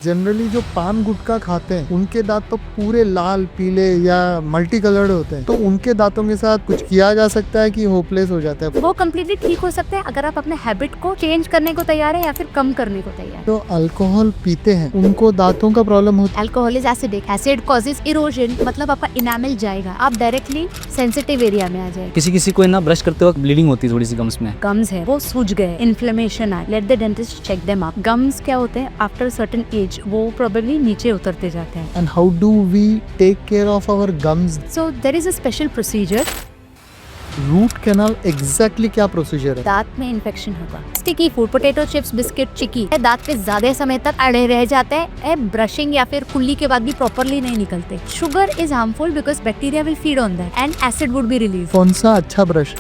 Generally जो पान गुटखा खाते हैं उनके दांत तो पूरे लाल पीले या मल्टी कलर्ड होते हैं, तो उनके दांतों के साथ कुछ किया जा सकता है कि होपलेस हो जाता है? वो कम्प्लीटली ठीक हो सकते हैं अगर आप अपने हैबिट को चेंज करने को तैयार है या फिर कम करने को तैयार है। तो अल्कोहल पीते हैं उनको दांतों का प्रॉब्लम होता है? Alcohol is acidic, acid causes erosion, मतलब आपका इनामल जाएगा, आप डायरेक्टली सेंसिटिव एरिया में आ जाएगा। किसी किसी को ना ब्रश करते वक्त ब्लीडिंग होती है थोड़ी सी गम्स में। गम्स है वो सूज गए, इन्फ्लेमेशन है, let the dentist check them up. Gums क्या होते हैं आफ्टर सर्टेन एज वो प्रोबेबली नीचे उतरते जाते हैं। And how do we take care of our gums? So there is a special procedure. Root canal exactly क्या प्रोसीजर है? दांत में इन्फेक्शन होगा। Sticky food, potato chips, biscuit, chikki दांत पे ज्यादा समय तक अड़े रह जाते हैं, ब्रशिंग या फिर कुल्ली के बाद भी प्रॉपरली नहीं निकलते। Sugar is harmful because bacteria will feed on that and acid would be release. कौन सा अच्छा brush?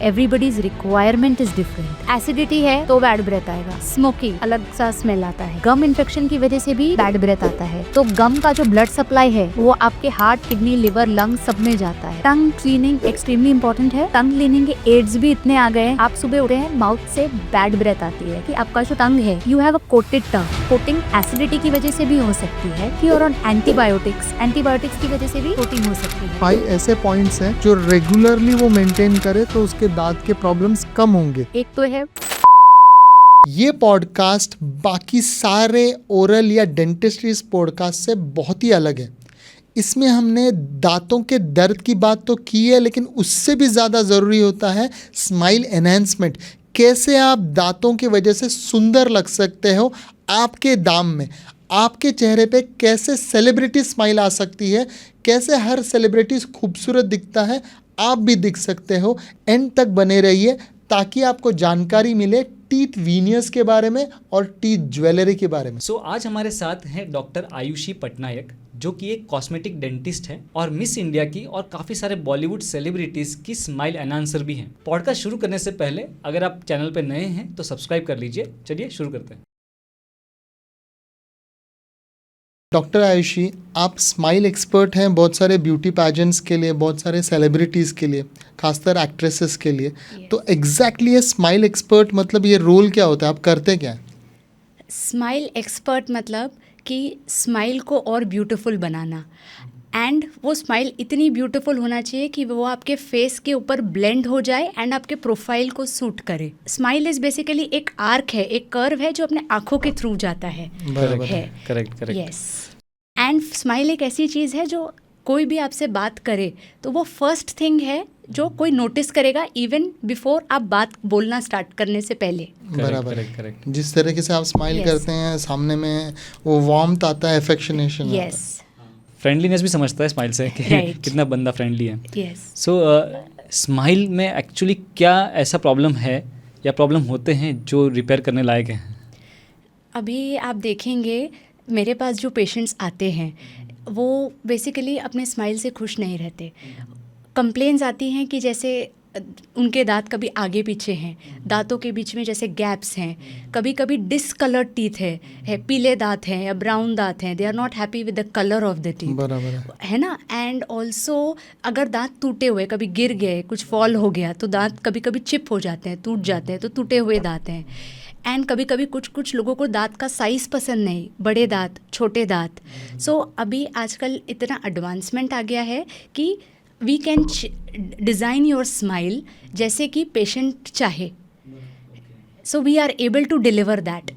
Everybody's requirement is different. Acidity है तो बैड ब्रेथ आएगा, स्मोकिंग अलग सा स्मेल आता है, गम इन्फेक्शन की वजह से भी बैड ब्रेथ आता है। तो गम का जो ब्लड सप्लाई है वो आपके हार्ट, किडनी, लिवर, लंग सब में जाता है। टंग क्लीनिंग एक्सट्रीमली इंपॉर्टेंट है। टंग क्लीनिंग के एड्स भी इतने आ गए हैं, आप सुबह उठे हैं माउथ से बैड ब्रेथ आती है कि आपका जो टंग है, you have a coated tongue. Coating acidity की वजह से भी हो सकती है कि और ऑन एंटीबायोटिक्स की वजह से भी कोटिंग हो सकती है। 5 ऐसे पॉइंट्स हैं जो रेगुलरली वो मेंटेन करे तो उसके दांत के प्रॉब्लम्स कम होंगे। एक तो है ये पॉडकास्ट बाकी सारे ओरल या डेंटिस्ट्रीज पॉडकास्ट से बहुत ही अलग है। इसमें हमने दांतों के दर्द की बात तो की है, लेकिन उससे भी ज़्यादा ज़रूरी होता है स्माइल एनहांसमेंट। कैसे आप दांतों की वजह से सुंदर लग सकते हो आपके दाम में। आपके चेहरे पे कैसे सेलिब्रिटी स्माइल आ सकती है, कैसे हर सेलिब्रिटी खूबसूरत दिखता है, आप भी दिख सकते हो। एंड तक बने रहिए ताकि आपको जानकारी मिले टीथ वीनियर्स के बारे में और टीथ ज्वेलरी के बारे में। आज हमारे साथ हैं डॉक्टर आयुषी पटनायक, जो कि एक कॉस्मेटिक डेंटिस्ट है और मिस इंडिया की और काफ़ी सारे बॉलीवुड सेलिब्रिटीज़ की स्माइल एनहांसर भी हैं। पॉडकास्ट शुरू करने से पहले अगर आप चैनल पर नए हैं तो सब्सक्राइब कर लीजिए। चलिए शुरू करते हैं। डॉक्टर आयुषी, आप स्माइल एक्सपर्ट हैं बहुत सारे ब्यूटी पैजेंट्स के लिए, बहुत सारे सेलिब्रिटीज़ के लिए, खासकर एक्ट्रेसेस के लिए। तो एग्जैक्टली ये स्माइल एक्सपर्ट मतलब ये रोल क्या होता है, आप करते क्या हैं? स्माइल एक्सपर्ट मतलब कि स्माइल को और ब्यूटीफुल बनाना, एंड वो स्माइल इतनी ब्यूटीफुल होना चाहिए कि वो आपके फेस के ऊपर ब्लेंड हो जाए एंड आपके प्रोफाइल को सूट करे। स्माइल इज बेसिकली एक आर्क है, एक कर्व है जो अपने आँखों के थ्रू जाता है। करेक्ट। यस, एंड स्माइल एक ऐसी चीज़ है जो कोई भी आपसे बात करे तो वो फर्स्ट थिंग है जो कोई नोटिस करेगा इवन बिफोर आप बात बोलना स्टार्ट करने से पहले। बराबर। करेक्ट। जिस तरीके से आप स्माइल करते हैं सामने में वो वार्मथ आता है, एफेक्शनेशन। यस, फ्रेंडलीनेस भी समझता है स्माइल से कि कितना बंदा फ्रेंडली है। यस। सो स्माइल में एक्चुअली क्या ऐसा प्रॉब्लम है या प्रॉब्लम होते हैं जो रिपेयर करने लायक हैं? अभी आप देखेंगे मेरे पास जो पेशेंट्स आते हैं वो बेसिकली अपने स्माइल से खुश नहीं रहते। कंप्लेंट्स आती हैं कि जैसे उनके दांत कभी आगे पीछे हैं, दांतों के बीच में जैसे गैप्स हैं, कभी कभी डिसकलर्ड टीथ है, पीले दांत हैं या ब्राउन दांत हैं, they are not happy with the colour of the teeth. बराबर है ना। एंड ऑल्सो अगर दांत टूटे हुए, कभी गिर गए, कुछ फॉल हो गया तो दांत कभी कभी चिप हो जाते हैं, टूट जाते हैं, तो टूटे हुए दांत हैं। एंड कभी कभी कुछ लोगों को दांत का साइज़ पसंद नहीं, बड़े दांत, छोटे दांत। सो अभी आजकल इतना एडवांसमेंट आ गया है कि we can design your smile जैसे कि पेशेंट चाहे। So we are able to deliver that.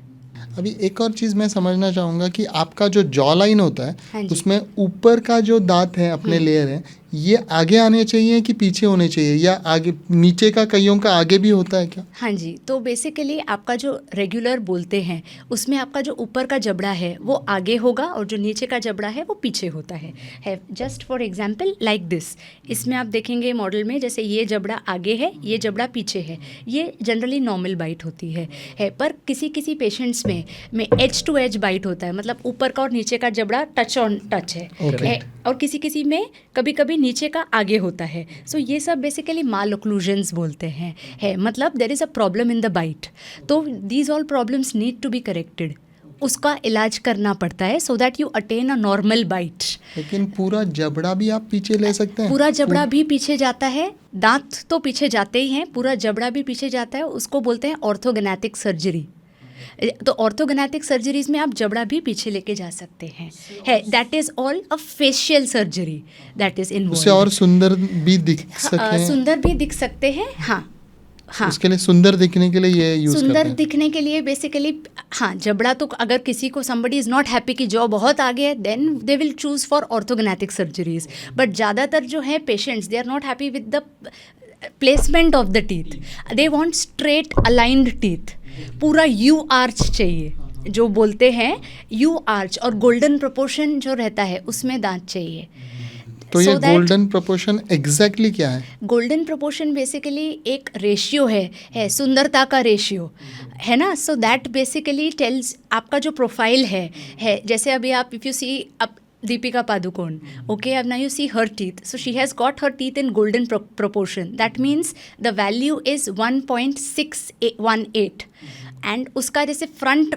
अभी एक और चीज़ मैं समझना चाहूँगा कि आपका जो जॉ लाइन होता है, हाँ जी। उसमें ऊपर का जो दांत है अपने लेयर है, ये आगे आने चाहिए कि पीछे होने चाहिए, या आगे नीचे का कईयों का आगे भी होता है क्या? हाँ जी, तो बेसिकली आपका जो रेगुलर बोलते हैं उसमें आपका जो ऊपर का जबड़ा है वो आगे होगा और जो नीचे का जबड़ा है वो पीछे होता है। Just for example like this, इसमें आप देखेंगे मॉडल में जैसे ये जबड़ा आगे है, ये जबड़ा पीछे है। ये जनरली नॉर्मल बाइट होती है पर किसी किसी पेशेंट्स में एज टू एज बाइट होता है, मतलब ऊपर का और नीचे का जबड़ा टच ऑन टच है। और किसी किसी में कभी कभी नीचे का आगे होता है। सो ये सब बेसिकली माल ओक्लूजन्स बोलते हैं, मतलब there is a problem in the bite. तो these all problems need to be corrected, उसका इलाज करना पड़ता है so that you attain a normal bite. लेकिन पूरा जबड़ा भी आप पीछे ले सकते हैं? पूरा जबड़ा भी पीछे जाता है, दांत तो पीछे जाते ही हैं, पूरा जबड़ा भी पीछे जाता है, उसको बोलते हैं ऑर्थोगोनैटिक सर्जरी। तो ऑर्थोगोनैटिक सर्जरीज में आप जबड़ा भी पीछे लेके जा सकते हैं, है that is all a facial surgery that is involve. उससे और सुंदर भी दिख सके, सुंदर भी दिख सकते हैं, हाँ हाँ। उसके लिए सुंदर दिखने के लिए ये यूज करते सुंदर हैं। दिखने के लिए बेसिकली हाँ, जबड़ा तो अगर किसी को somebody इज़ नॉट हैप्पी कि जॉ बहुत आगे है, then they will choose for orthognathic surgeries. But ज़्यादातर जो है patients, they are not happy with the placement of the teeth, they want straight aligned teeth, पूरा यू आर्च चाहिए, जो बोलते हैं यू आर्च, और गोल्डन प्रोपोर्शन जो रहता है उसमें दांत चाहिए। तो ये So that- golden proportion exactly क्या है? गोल्डन प्रोपोर्शन बेसिकली एक रेशियो है सुंदरता का रेशियो, है ना। सो दैट बेसिकली टेल्स आपका जो प्रोफाइल है जैसे अभी आप इफ़ यू सी अब दीपिका पादुकोण, okay, अब now you see her teeth, so she has got her teeth in golden proportion, that means the value is 1.618 and उसका जैसे फ्रंट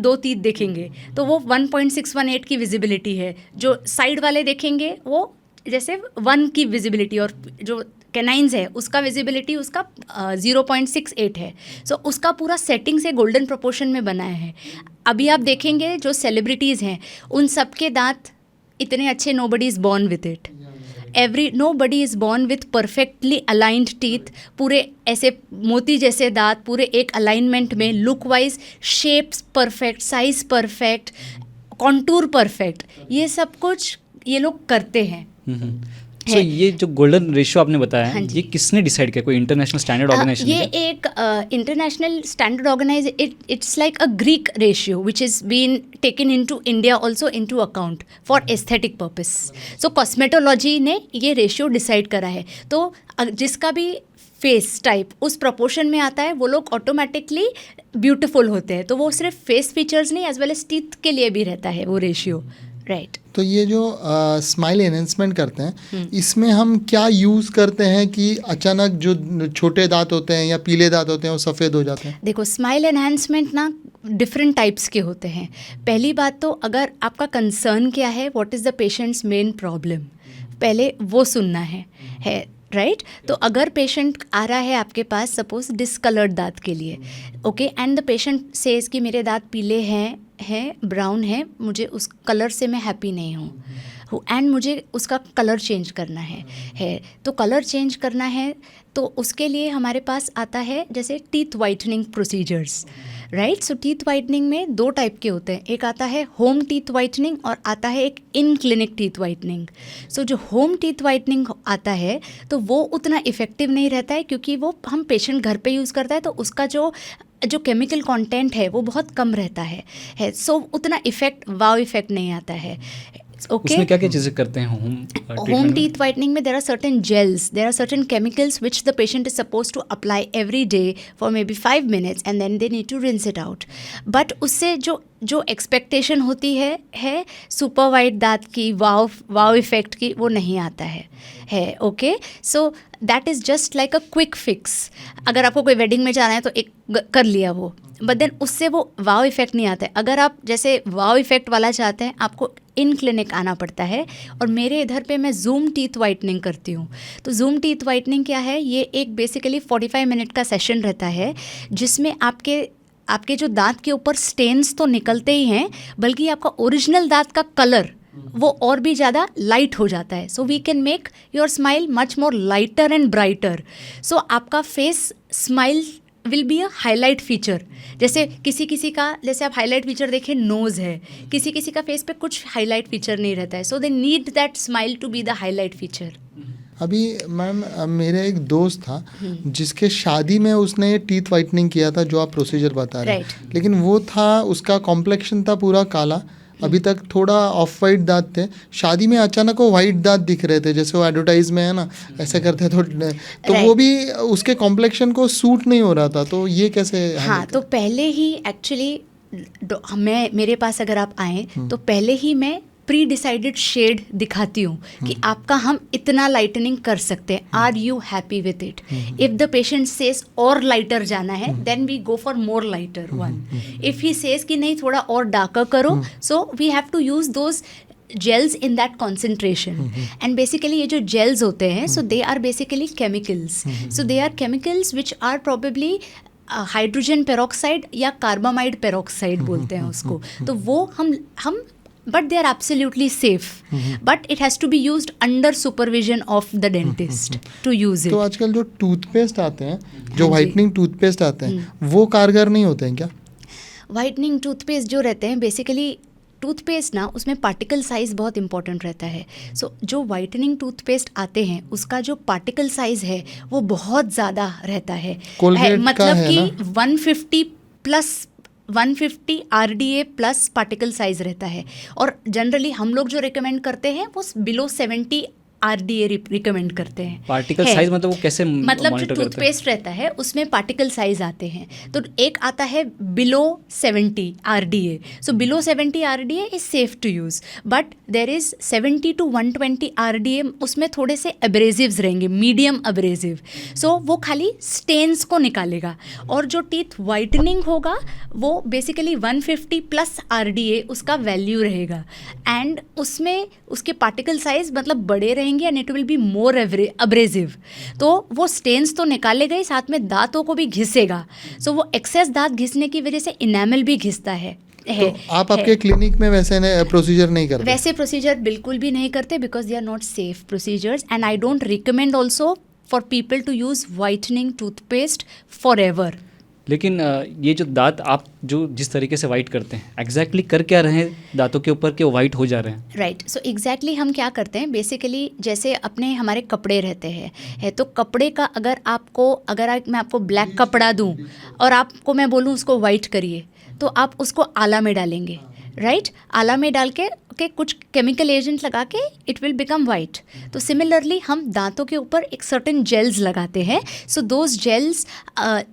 2 teeth देखेंगे तो वो 1.618 की विजिबिलिटी है, जो साइड वाले देखेंगे वो जैसे 1 की विजिबिलिटी, और जो कैनाइंस है उसका विजिबिलिटी उसका 0.68 है। सो उसका पूरा सेटिंग से गोल्डन प्रोपोर्शन में बनाया है। अभी आप देखेंगे जो सेलिब्रिटीज़ हैं उन सब के दांत इतने अच्छे, nobody is born with it, nobody is born with perfectly aligned teeth, पूरे ऐसे मोती जैसे दांत, पूरे एक अलाइनमेंट में, look wise shapes perfect, size perfect, contour perfect, ये सब कुछ ये लोग करते हैं। सो ये जो गोल्डन रेशियो आपने बताया हाँ है, जी। ये किसने डिसाइड किया? कोई इंटरनेशनल स्टैंडर्ड ऑर्गेनाइजेशन? ये एक international standard organise, it's like a Greek ratio which is been taken into India also into account for aesthetic purpose. So cosmetology ने ये रेशियो डिसाइड करा है, तो जिसका भी फेस टाइप उस प्रोपोर्शन में आता है वो लोग ऑटोमेटिकली ब्यूटीफुल होते हैं। तो वो सिर्फ फेस फीचर्स नहीं, एज वेल एज टीथ के लिए भी रहता है वो रेशियो, राइट। तो ये जो स्माइल एनहेंसमेंट करते हैं, इसमें हम क्या यूज़ करते हैं कि अचानक जो छोटे दांत होते हैं या पीले दांत होते हैं वो सफ़ेद हो जाते हैं? देखो, स्माइल एनहांसमेंट ना डिफरेंट टाइप्स के होते हैं। पहली बात तो अगर आपका कंसर्न क्या है, what is the patients main problem, पहले वो सुनना है राइट। तो अगर पेशेंट आ रहा है आपके पास सपोज डिसकलर्ड दांत के लिए, okay, and the patient says कि मेरे दांत पीले हैं ब्राउन है, मुझे उस कलर से मैं हैप्पी नहीं हूँ एंड मुझे उसका कलर चेंज करना है तो कलर चेंज करना है तो उसके लिए हमारे पास आता है जैसे टीथ वाइटनिंग प्रोसीजर्स, राइट। सो टीथ वाइटनिंग में 2 टाइप के होते हैं, एक आता है होम टीथ वाइटनिंग और आता है एक इन क्लिनिक टीथ वाइटनिंग। सो जो होम टीथ वाइटनिंग आता है तो वो उतना इफ़ेक्टिव नहीं रहता है, क्योंकि वो हम पेशेंट घर पे यूज़ करता है तो उसका जो केमिकल कंटेंट है वो बहुत कम रहता है। सो उतना वाव इफेक्ट नहीं आता है। Okay. उसमें क्या क्या चीज़ें करते हैं होम टीथ वाइटनिंग में? There are certain gels, there are certain chemicals which the patient is suppose to apply every day for may be 5 minutes and then they need to rinse it out. But उससे जो expectation होती है super white दांत की, वाव effect की, वो नहीं आता है okay. So that is just like a quick fix. अगर आपको कोई वेडिंग में जाना है तो एक कर लिया वो, बट देन उससे वो वाव इफेक्ट नहीं आता है। अगर आप जैसे वाव इफेक्ट वाला चाहते हैं, आपको इन क्लिनिक आना पड़ता है। और मेरे इधर पे मैं जूम टीथ वाइटनिंग करती हूँ। तो जूम टीथ वाइटनिंग क्या है, ये एक बेसिकली 45 मिनट का सेशन रहता है, जिसमें आपके जो दांत के ऊपर स्टेन्स तो निकलते ही हैं, बल्कि आपका ओरिजिनल दांत का कलर वो और भी ज़्यादा लाइट हो जाता है। So we can make your smile much more lighter and brighter. So आपका face smile will be a highlight feature. जैसे किसी का जैसे आप हाईलाइट फीचर देखें, नोज़ है, किसी का फेस पे कुछ हाईलाइट फीचर नहीं रहता है। So they need that smile to be the highlight feature. अभी मैम मेरे एक दोस्त था जिसके शादी में उसने टीथ वाइटनिंग किया था, जो आप प्रोसीजर बता रहे हैं, लेकिन वो था, उसका कॉम्प्लेक्शन था पूरा काला, अभी तक थोड़ा ऑफ वाइट दांत थे, शादी में अचानक वो वाइट दांत दिख रहे थे, जैसे वो एडवर्टाइज में है ना ऐसे करते तो वो भी उसके कॉम्प्लेक्शन को सूट नहीं हो रहा था। तो ये कैसे? हाँ, तो पहले ही एक्चुअली मेरे पास अगर आप आएँ तो पहले ही मैं प्री डिसाइडेड शेड दिखाती हूँ कि आपका हम इतना लाइटनिंग कर सकते हैं, are you happy with it. If the patient says और लाइटर जाना है, then we go for more lighter one. If he says कि नहीं थोड़ा और डार्कर करो, so we have to use those gels in that concentration. And basically ये जो जेल्स होते हैं, so they are basically chemicals. So they are chemicals which are probably hydrogen peroxide या कार्बामाइड पेरोक्साइड बोलते हैं उसको, तो वो हम but they are absolutely safe, but it has to be used under supervision of the dentist to use तो it. आजकल जो टूथपेस्ट आते हैं, जो व्हाइटनिंग टूथपेस्ट आते हैं, वो कारगर नहीं होते हैं क्या? वाइटनिंग टूथपेस्ट जो रहते हैं बेसिकली टूथपेस्ट ना, उसमें पार्टिकल साइज़ बहुत इंपॉर्टेंट रहता है। सो जो वाइटनिंग टूथपेस्ट आते हैं उसका जो पार्टिकल साइज़ है वो बहुत ज़्यादा रहता है। Colgate का मतलब है कि 150 RDA प्लस पार्टिकल साइज़ रहता है, और जनरली हम लोग जो रिकमेंड करते हैं वो बिलो 70 RDA रिकमेंड करते हैं। पार्टिकल है। साइज मतलब वो कैसे मतलब जो मॉनिटर करते हैं? टूथपेस्ट रहता है उसमें पार्टिकल साइज आते हैं, तो एक आता है below 70 RDA। So below 70 RDA is safe to use, but there is 70 to 120 RDA, उसमें थोड़े से एब्रेजिव्स रहेंगे, मीडियम एब्रेजिव। सो वो खाली स्टेन्स को निकालेगा, और जो टीथ वाइटनिंग होगा वो बेसिकली 150 प्लस RDA उसका वैल्यू रहेगा, एंड उसमें उसके पार्टिकल साइज मतलब बड़े रहेंगे and it will be more abrasive. तो वो स्टेन्स तो निकाले गए, साथ में दांतों को भी घिसेगा। सो वो एक्सेस दांत घिसने की वजह से इनेमल भी घिसता है। तो आप आपके क्लिनिक में वैसे प्रोसीजर नहीं करते? वैसे प्रोसीजर बिल्कुल भी नहीं करते, because they are not safe procedures, and I don't recommend also for people to use whitening toothpaste for ever. लेकिन ये जो दांत आप जो जिस तरीके से वाइट करते हैं, एग्जैक्टली कर क्या रहे हैं दांतों के ऊपर कि वो वाइट हो जा रहे हैं? राइट, सो एग्जैक्टली हम क्या करते हैं बेसिकली, जैसे अपने हमारे कपड़े रहते हैं तो कपड़े का मैं आपको ब्लैक कपड़ा दूं और आपको मैं बोलूं उसको वाइट करिए, तो आप उसको आला में डालेंगे, राइट? आला में डाल के कुछ केमिकल एजेंट लगा के इट विल बिकम वाइट। तो सिमिलरली हम दांतों के ऊपर एक सर्टेन जेल्स लगाते हैं, सो दोज जेल्स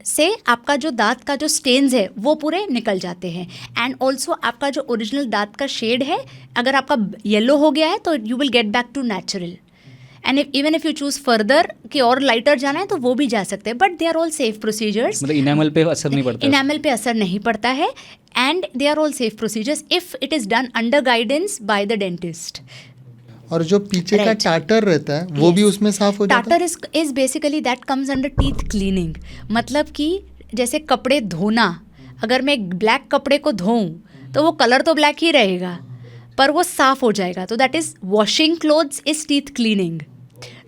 से आपका जो दांत का जो स्टेन्स है वो पूरे निकल जाते हैं, एंड ऑल्सो आपका जो ओरिजिनल दांत का शेड है अगर आपका येलो हो गया है तो you will get back to natural, and even if you choose further कि और लाइटर जाना है तो वो भी जा सकते हैं, but they are all safe procedures. मतलब इनेमल पे असर नहीं पड़ता? इनेमल पे असर नहीं पड़ता है, and they are all safe procedures if it is done under guidance by the dentist. और जो पीछे का Right. टाटर रहता है वो भी उसमें साफ हो जाता है? Tartar is basically that comes under teeth cleaning. मतलब कि जैसे कपड़े धोना, अगर मैं एक ब्लैक कपड़े को धोऊं तो वो कलर तो ब्लैक ही रहेगा पर वो साफ हो जाएगा, तो that is washing clothes is teeth cleaning,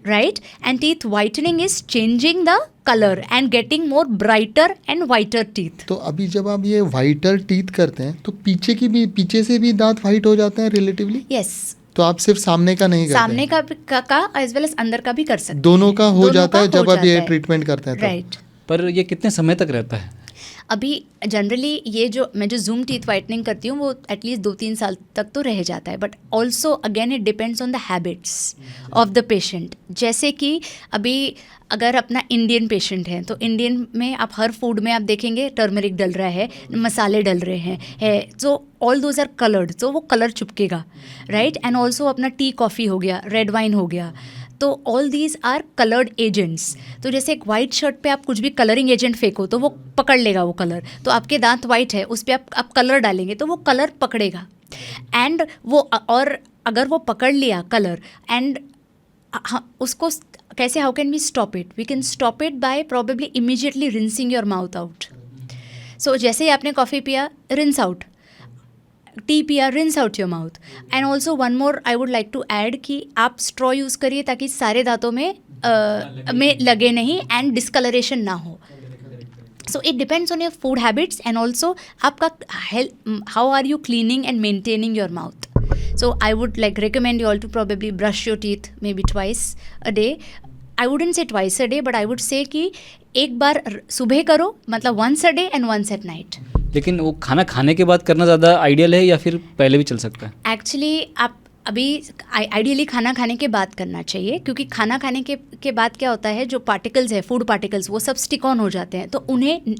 right? And teeth whitening is changing the color and getting more brighter and whiter teeth. तो अभी जब आप ये वाइटर टीथ करते हैं तो पीछे से भी दांत वाइट हो जाते हैं रिलेटिवली? Yes. तो आप सिर्फ सामने का नहीं करते? सामने का एज वेल एज अंदर का भी कर सकते हैं। दोनों का हो दोनों जाता का है हो जब आप जाता ये है। ट्रीटमेंट करते हैं? राइट। पर ये कितने समय तक रहता है? अभी जनरली ये जो मैं जो जूम टीथ वाइटनिंग करती हूँ वो एटलीस्ट 2-3 साल तक तो रह जाता है, but also again it depends on the habits of the patient. जैसे कि अभी अगर अपना इंडियन पेशेंट है तो इंडियन में आप हर फूड में आप देखेंगे टर्मरिक डल रहा है, मसाले डल रहे हैं, so all those are coloured, तो वो कलर चिपकेगा, राइट? एंड ऑल्सो अपना टी कॉफ़ी हो गया, रेड वाइन हो गया, तो all these are coloured agents. तो जैसे एक वाइट शर्ट पे आप कुछ भी कलरिंग एजेंट फेंको तो वो पकड़ लेगा वो कलर, तो आपके दांत वाइट है उस पर आप कलर डालेंगे तो वो कलर पकड़ेगा, एंड वो और अगर वो पकड़ लिया कलर एंड उसको कैसे, how can we stop it? We can stop it by probably immediately rinsing your mouth out. So जैसे ही आपने कॉफ़ी पिया, रिंस आउट, टी पिया, rinse out your mouth. And also one more I would like to add कि आप straw use करिए ताकि सारे दांतों में लगे नहीं एंड डिस्कलरेशन ना हो। So it depends on your food habits and also आपका health, how are you cleaning and maintaining your mouth. So I would like recommend you all to probably brush your teeth maybe twice a day. I wouldn't say twice a day, but I would say कि एक बार सुबह करो, मतलब once a day and once at night. लेकिन वो खाना खाने के बाद करना ज़्यादा आइडियल है या फिर पहले भी चल सकता है? एक्चुअली आप अभी आइडियली खाना खाने के बाद करना चाहिए, क्योंकि खाना खाने के बाद क्या होता है, जो पार्टिकल्स है, फूड पार्टिकल्स, वो सब स्टिक ऑन हो जाते हैं, तो उन्हें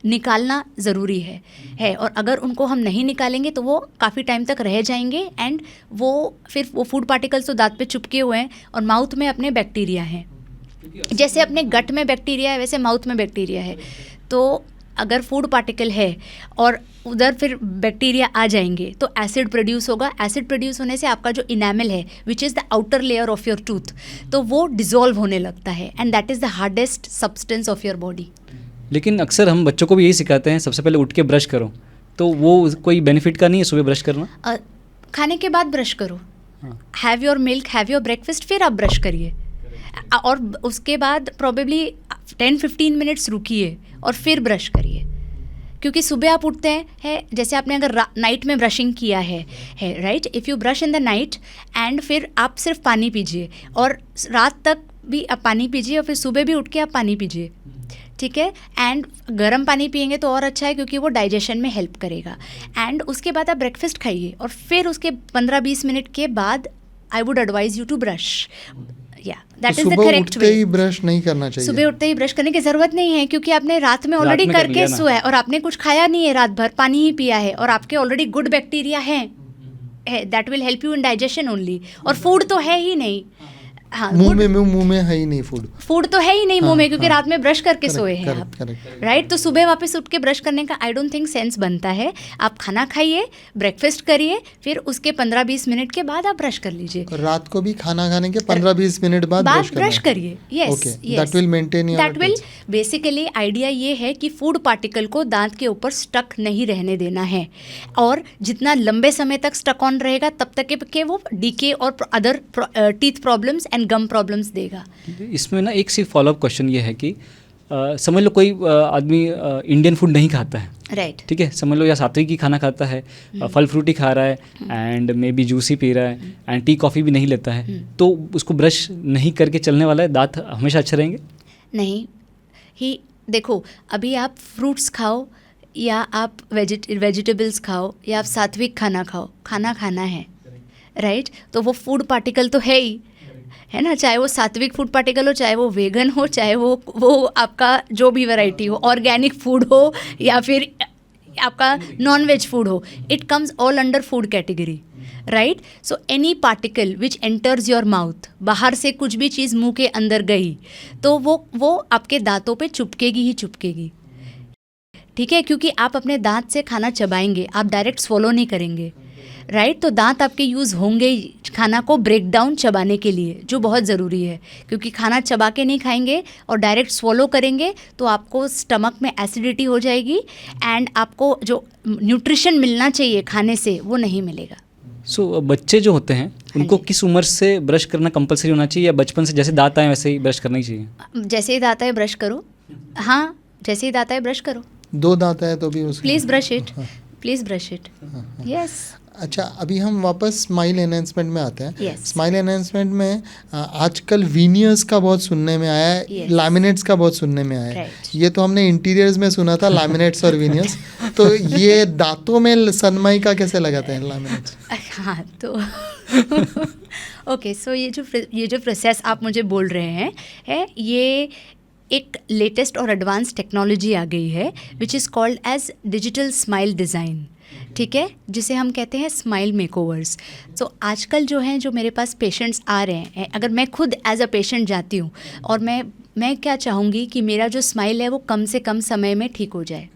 निकालना ज़रूरी है, और अगर उनको हम नहीं निकालेंगे तो वो काफ़ी टाइम तक रह जाएंगे एंड वो फिर वो फूड पार्टिकल्स तो दांत पे चिपके हुए हैं और माउथ में अपने बैक्टीरिया हैं। जैसे अपने गट में बैक्टीरिया है वैसे माउथ में बैक्टीरिया है, तो अगर फूड पार्टिकल है और उधर फिर बैक्टीरिया आ जाएंगे तो एसिड प्रोड्यूस होगा। एसिड प्रोड्यूस होने से आपका जो इनेमल है which is the outer layer of your tooth, तो वो डिज़ोल्व होने लगता है and that is the hardest substance of your body. लेकिन अक्सर हम बच्चों को भी यही सिखाते हैं सबसे पहले उठ के ब्रश करो, तो वो कोई बेनिफिट का नहीं है सुबह ब्रश करना? खाने के बाद ब्रश करो, हाँ। Have your milk, have your breakfast, फिर आप ब्रश करिए और उसके बाद प्रोबेबली 10-15 मिनट्स रुकिए और फिर ब्रश करिए। क्योंकि सुबह आप उठते हैं जैसे आपने अगर नाइट में ब्रशिंग किया है right, if you brush in the night and फिर आप सिर्फ पानी पीजिए और रात तक भी आप पानी पीजिए और फिर सुबह भी उठ के आप पानी पीजिए, ठीक है। एंड गर्म पानी पियेंगे तो और अच्छा है क्योंकि वो डाइजेशन में हेल्प करेगा। एंड उसके बाद आप ब्रेकफास्ट खाइए और फिर उसके 15-20 मिनट के बाद I would advise you to brush, या that is the correct way. ही ब्रश नहीं करना चाहिए, सुबह उठते ही ब्रश करने की ज़रूरत नहीं है क्योंकि आपने रात में ऑलरेडी करके सोया है और आपने कुछ खाया नहीं है, रात भर पानी ही पिया है और आपके ऑलरेडी गुड बैक्टीरिया है, that will help you in digestion only. और फूड तो है ही नहीं, हाँ, मुंह में है ही नहीं फूड तो है ही नहीं मुंह में क्योंकि रात में ब्रश करके सोए हैं आप, राइट। तो सुबह वापस उठ के ब्रश करने का आई डोंट थिंक सेंस बनता है। आप खाना खाइए, ब्रेकफास्ट करिए, फिर उसके 15-20 मिनट के बाद आप ब्रश कर लीजिए। रात को भी खाना खाने के 15-20 मिनट बाद ब्रश करिए, yes, that will maintain your, that will basically idea ये है कि फूड पार्टिकल को दांत के ऊपर स्टक नहीं रहने देना है और जितना लंबे समय तक स्टक ऑन रहेगा तब तक के वो डीके और other teeth problems and gum problems देगा। इसमें ना एक सिर्फ फॉलोअप क्वेश्चन ये है कि समझ लो कोई आदमी इंडियन फूड नहीं खाता है, राइट, ठीक है, समझ लो या सात्विक ही खाना खाता है, फल फ्रूट ही खा रहा है and may be juice he P रहा है एंड टी कॉफ़ी भी नहीं लेता है, तो उसको ब्रश नहीं करके चलने वाला है, दांत हमेशा अच्छे रहेंगे? नहीं ही, देखो अभी आप फ्रूट्स खाओ या आप वेजिटेबल्स खाओ या आप सात्विक खाना खाओ, खाना है, राइट। तो वो फूड पार्टिकल तो है ही, है ना, चाहे वो सात्विक फूड पार्टिकल हो, चाहे वो वेगन हो, चाहे वो आपका जो भी वैरायटी हो, ऑर्गेनिक फूड हो या फिर आपका नॉन वेज फूड हो, it comes all under food category, right. So any particle which enters your mouth, बाहर से कुछ भी चीज़ मुंह के अंदर गई तो वो आपके दांतों पे चुपकेगी ही चुपकेगी, ठीक है, क्योंकि आप अपने दांत से खाना चबाएंगे, आप डायरेक्ट स्वॉलो नहीं करेंगे, राइट। तो दांत आपके यूज़ होंगे ही खाना को ब्रेक डाउन चबाने के लिए, जो बहुत ज़रूरी है, क्योंकि खाना चबा के नहीं खाएंगे और डायरेक्ट स्वॉलो करेंगे तो आपको स्टमक में एसिडिटी हो जाएगी एंड आपको जो न्यूट्रिशन मिलना चाहिए खाने से वो नहीं मिलेगा। सो बच्चे जो होते हैं उनको किस उम्र से ब्रश करना कंपलसरी होना चाहिए या बचपन से जैसे दांत आए वैसे ही ब्रश करना ही चाहिए? जैसे ही दांत आए ब्रश करो, हाँ, जैसे ही दांत आए ब्रश करो। 2 दांत है तो भी प्लीज़ ब्रश इट, यस। अच्छा, अभी हम वापस स्माइल एनहेंसमेंट में आते हैं। Yes. स्माइल एनहेंसमेंट में आजकल वीनियर्स का बहुत सुनने में आया है, Yes. लैमिनेट्स का बहुत सुनने में आया है। Right. ये तो हमने इंटीरियर्स में सुना था, लैमिनेट्स और वीनियर्स। तो ये दांतों में सनमाई का कैसे लगाते हैं लैमिनेट्स? हाँ, तो ओके, सो ये जो प्रोसेस आप मुझे बोल रहे हैं ये एक लेटेस्ट और एडवांस टेक्नोलॉजी आ गई है which is called as digital smile design, ठीक है, जिसे हम कहते हैं स्माइल मेकओवर्स। तो आजकल जो मेरे पास पेशेंट्स आ रहे हैं, अगर मैं खुद एज अ पेशेंट जाती हूँ और मैं क्या चाहूँगी कि मेरा जो स्माइल है वो कम से कम समय में ठीक हो जाए,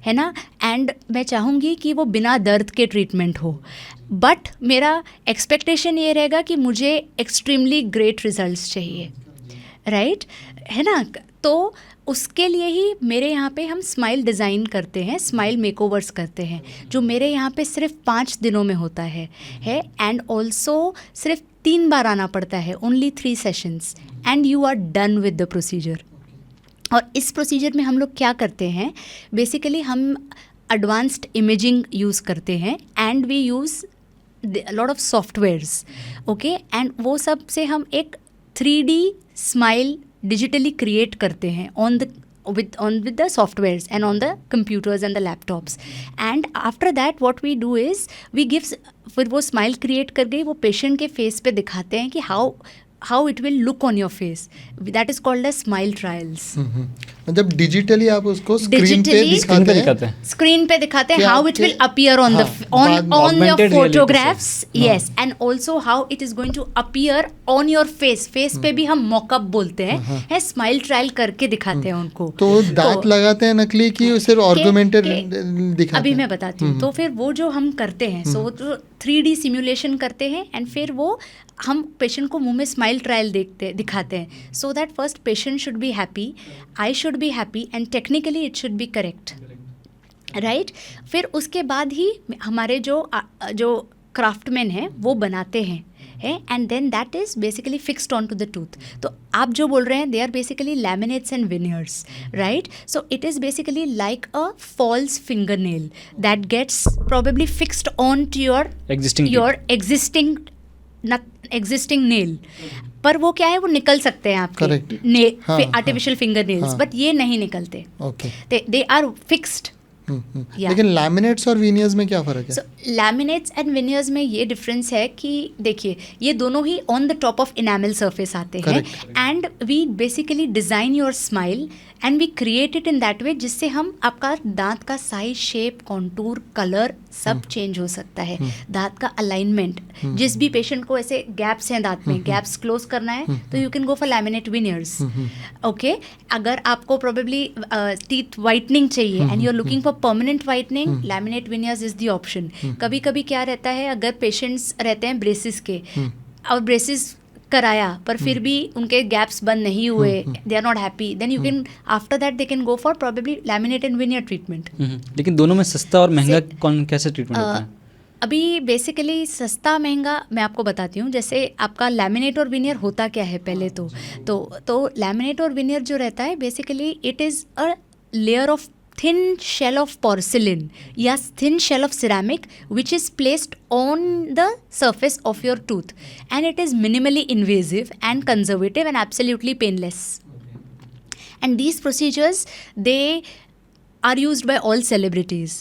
है ना, एंड मैं चाहूँगी कि वो बिना दर्द के ट्रीटमेंट हो, बट मेरा एक्सपेक्टेशन ये रहेगा कि मुझे एक्सट्रीमली ग्रेट रिजल्ट्स चाहिए, राइट, है ना। तो उसके लिए ही मेरे यहाँ पे हम स्माइल डिज़ाइन करते हैं, स्माइल मेकओवर्स करते हैं, जो मेरे यहाँ पे सिर्फ 5 दिनों में होता है एंड ऑल्सो सिर्फ 3 बार आना पड़ता है, only 3 sessions and you are done with the procedure. और इस प्रोसीजर में हम लोग क्या करते हैं, बेसिकली हम एडवांस्ड इमेजिंग यूज़ करते हैं and we use lot of softwares, okay, and वो सब से हम एक 3D स्माइल डिजिटली क्रिएट करते हैं on with the softwares and on the computers and the laptops, and after that what we do is we give, फिर वो smile create कर गई, वो पेशेंट के फेस पे दिखाते हैं कि how it will look on your face. That is called as smile trials. मतलब डिजिटली आप उसको स्क्रीन पे दिखाते हैं, स्क्रीन पे दिखाते हैं how it will appear on the on your photographs, yes, and also how it is going to appear on your face पे भी हम मॉकअप बोलते हैं, स्माइल ट्रायल करके दिखाते हैं उनको। तो दांत लगाते हैं नकली की सिर्फ ऑर्गुमेंटेड दिखाते हैं? अभी मैं बताती हूँ। तो फिर वो जो हम करते हैं, सो जो 3D सिमुलेशन करते हैं एंड फिर वो हम पेशेंट को मुंह में स्माइल ट्रायल दिखाते हैं, so that first patient should be happy, I should should be happy and technically it should be correct, right. फिर उसके बाद ही हमारे जो क्राफ्टमैन हैं वो बनाते हैं and then that is basically fixed on to the tooth. तो आप जो बोल रहे हैं they are basically laminates and veneers, right. So it is basically like a false finger nail that gets probably fixed on to your existing nail. पर वो क्या है, वो निकल सकते हैं आपके आर्टिफिशियल फिंगर नेल्स, बट ये नहीं निकलते. They are fixed. लेकिन लैमिनेट्स और विनियर्स में क्या फ़र्क है? लैमिनेट्स एंड विनियर्स में ये डिफरेंस है कि देखिए ये दोनों ही on the top of enamel surface आते हैं and we basically design your smile and we create it in that way जिससे हम आपका दांत का साइज, शेप, कॉन्टूर, कलर सब चेंज हो सकता है. दांत का अलाइनमेंट, जिस भी पेशेंट को ऐसे गैप्स हैं दांत में, गैप्स क्लोज करना है तो you can go for laminate veneers. Okay, अगर आपको प्रोबेबली टीथ वाइटनिंग चाहिए and you are looking for permanent whitening, laminate veneers is the option. कभी कभी क्या रहता है, अगर पेशेंट्स रहते हैं ब्रेसिस के और ब्रेसिस कराया पर फिर भी उनके गैप्स बंद नहीं हुए, they are not happy, then you can after that they can go for probably laminate and veneer treatment. लेकिन दोनों में सस्ता और महंगा कौन कैसे ट्रीटमेंट होता है? अभी बेसिकली सस्ता महंगा मैं आपको बताती हूँ. जैसे आपका लैमिनेट और विनियर होता क्या है पहले तो लैमिनेट और विनियर जो रहता है basically it is a layer of thin shell of porcelain या thin shell of ceramic which is placed on the surface of your tooth and it is minimally invasive and conservative and absolutely painless. And these procedures they are used by all celebrities,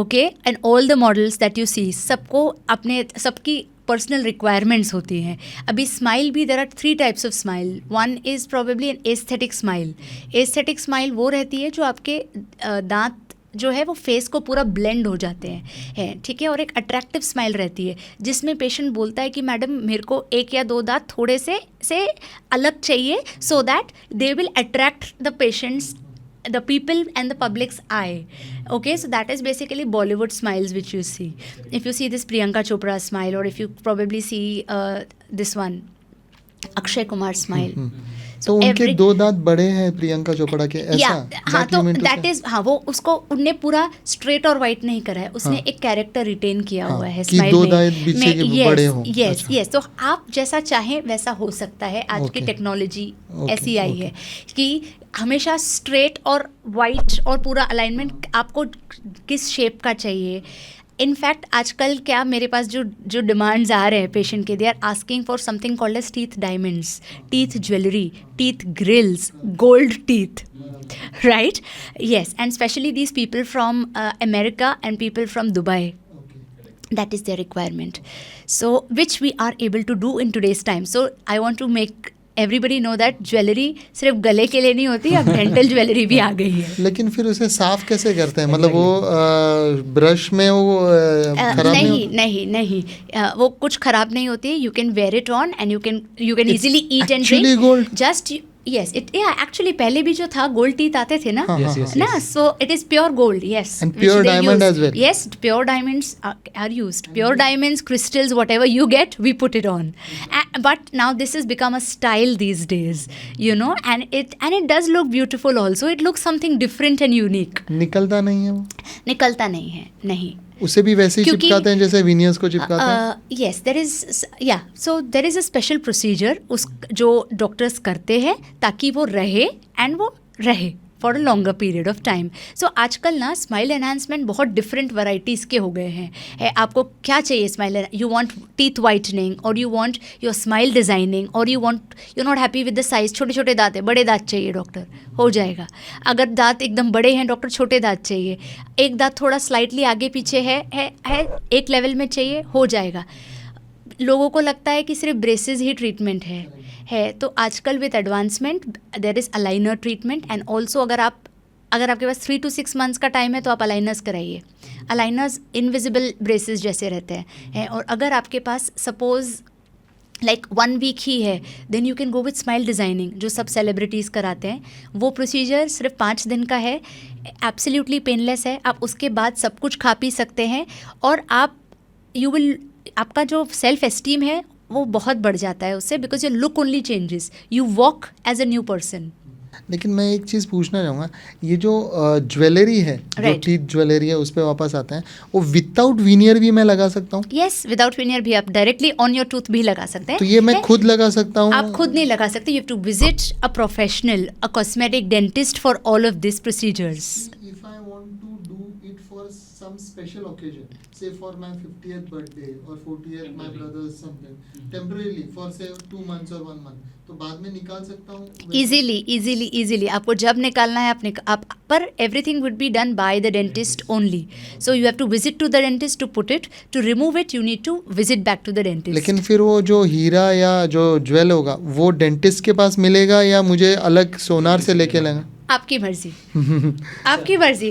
okay, and all the models that you see सबको अपने सबकी personal requirements होती हैं. अभी smile भी there are 3 types of smile. One is probably an aesthetic smile. Aesthetic smile वो रहती है जो आपके दांत जो है वो फेस को पूरा ब्लेंड हो जाते हैं, ठीक है. और एक अट्रैक्टिव स्माइल रहती है जिसमें पेशेंट बोलता है कि मैडम मेरे को 1 या 2 दांत थोड़े से अलग चाहिए so that they will attract the patients, the people and the public's eye. Okay, so that is basically Bollywood smiles which you see. If you see this Priyanka Chopra smile or if you probably see this one Akshay Kumar smile. तो उनके 2 दांत बड़े हैं प्रियंका चोपड़ा के, ऐसा? हाँ, तो that is, हाँ, वो उसको उनने पूरा स्ट्रेट और वाइट नहीं करा है, उसने एक कैरेक्टर रिटेन किया हुआ है स्माइल में. 2 दांत पीछे के बड़े हों. यस. तो आप जैसा चाहें वैसा हो सकता है. आज की टेक्नोलॉजी ऐसी आई है कि हमेशा स्ट्रेट और वाइट और पूरा अलाइनमेंट आपको किस शेप का चाहिए. इनफैक्ट आजकल क्या मेरे पास जो डिमांड्स आ रहे हैं पेशेंट के, they are asking for something called as teeth diamonds, teeth jewellery, teeth grills, gold teeth, right. Yes, and specially these people from America and people from Dubai. That is their requirement. So which we are able to do in today's time. So I want to make everybody know that jewellery सिर्फ गले के लिए नहीं होती, अब dental jewellery भी आ गई है. लेकिन फिर उसे साफ कैसे करते हैं? मतलब वो ब्रश में वो खराब नहीं, वो कुछ खराब नहीं होती. You can wear it on and you can easily eat and drink. Just yes, actually पहले भी जो था गोल्ड टीथ आते थे ना, ना, so it is pure gold, yes, and pure diamond as well. Yes, pure diamonds are used. Pure diamonds, crystals, whatever you get, we put it on. But now this has become a style these days, you know, and it does look beautiful also. It looks something different and unique. निकलता नहीं है वो? निकलता नहीं है, नहीं. उसे भी वैसे ही चिपकाते हैं जैसे विनियर्स को चिपकाते हैं? Yes, there is a special procedure जो डॉक्टर्स करते हैं ताकि वो रहे एंड वो रहे for a longer period of time. So आजकल ना स्माइल एनहांसमेंट बहुत डिफरेंट वैराइटीज़ के हो गए हैं. आपको क्या चाहिए smile? You want teeth whitening और you want your smile designing और you not happy with the size. छोटे छोटे दांत है, बड़े दांत चाहिए डॉक्टर, हो जाएगा. अगर दांत एकदम बड़े हैं डॉक्टर, छोटे दांत चाहिए. एक दांत थोड़ा स्लाइटली आगे पीछे है एक लेवल में चाहिए, हो जाएगा. लोगों को लगता है कि सिर्फ ब्रेसेस ही ट्रीटमेंट है. तो आजकल with advancement there is aligner treatment and also अगर आपके पास 3 to 6 months का टाइम है तो आप अलाइनर्स कराइए. अलाइनर्स इनविजिबल ब्रेसेस जैसे रहते हैं. और अगर आपके पास सपोज लाइक 1 week ही है, then you can go with smile designing जो सब सेलिब्रिटीज़ कराते हैं. वो प्रोसीजर सिर्फ 5 दिन का है, एब्सोल्युटली पेनलेस है. आप उसके बाद सब कुछ खा पी सकते हैं और आपका जो सेल्फ एस्टीम है वो बहुत बढ़ जाता है उससे, because your look only changes. You walk as a new person. लेकिन मैं एक चीज़ पूछना चाहूँगा, ये जो ज्वेलरी है, जो Right. टीथ ज्वेलरी है, उस पर वापस आते हैं, वो विदाउट वीनियर भी मैं लगा सकता हूँ? यस, विदाउट विनियर भी आप डायरेक्टली ऑन योर टूथ भी लगा सकते हैं. तो ये मैं है? खुद लगा सकता हूँ? आप खुद नहीं लगा सकते. You have to visit a professional, a cosmetic dentist for all of this procedures. If I want to do it for some special occasion, say for my 50th birthday or 40th my brother's something, temporarily for say 2 months or 1 month, तो बाद में निकाल सकता हूँ? Easily आपको जब निकालना है आप पर everything would be done by the dentist only. So you have to visit to the dentist to put it. To remove it you need to visit back to the dentist. लेकिन फिर वो जो हीरा या जो ज्वेल होगा वो dentist के पास मिलेगा या मुझे अलग सोनार से लेके लेना? आपकी मर्जी. आपकी मर्जी.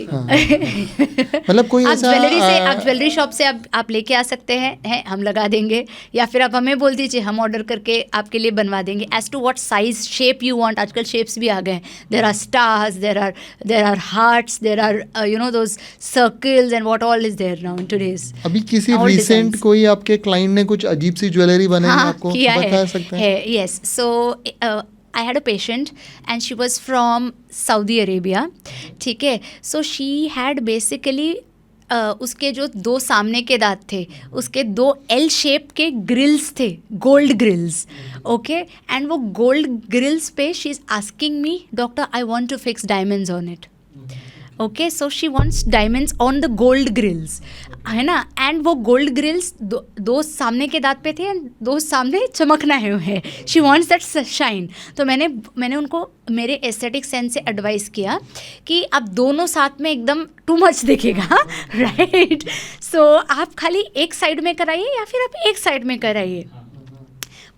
मतलब कोई आप ऐसा ज्वेलरी से, आप ज्वेलरी शॉप से आप लेके आ सकते हैं, हम लगा देंगे. या फिर आप हमें बोल दीजिए, हम ऑर्डर करके आपके लिए बनवा देंगे. As to what size shape you want. आजकल शेप्स भी आ गए हैं. There are stars, there are hearts, there are those circles and what all is there now in today's. अभी किसी All रिसेंट designs. कोई आपके क्लाइंट ने कुछ अजीब सी ज्वेलरी बनाई हाँ, आपको किया बता सकते हैं? Yes. So I had a patient and she was from Saudi Arabia. ठीक है. So she had basically उसके जो 2 सामने के दांत थे, उसके 2 L शेप के ग्रिल्स थे, गोल्ड ग्रिल्स. ओके. एंड वो गोल्ड ग्रिल्स पे she is asking me, doctor I want to fix diamonds on it. Okay. So she wants diamonds on the gold grills, है ना. एंड वो gold grills दो सामने के दांत पे थे एंड 2 सामने चमकना है. She wants that shine. तो मैंने उनको मेरे एस्थेटिक सेंस से एडवाइस किया कि आप दोनों साथ में एकदम टू मच दिखेगा. राइट. सो आप खाली एक साइड में कराइए या फिर आप एक साइड में कराइए.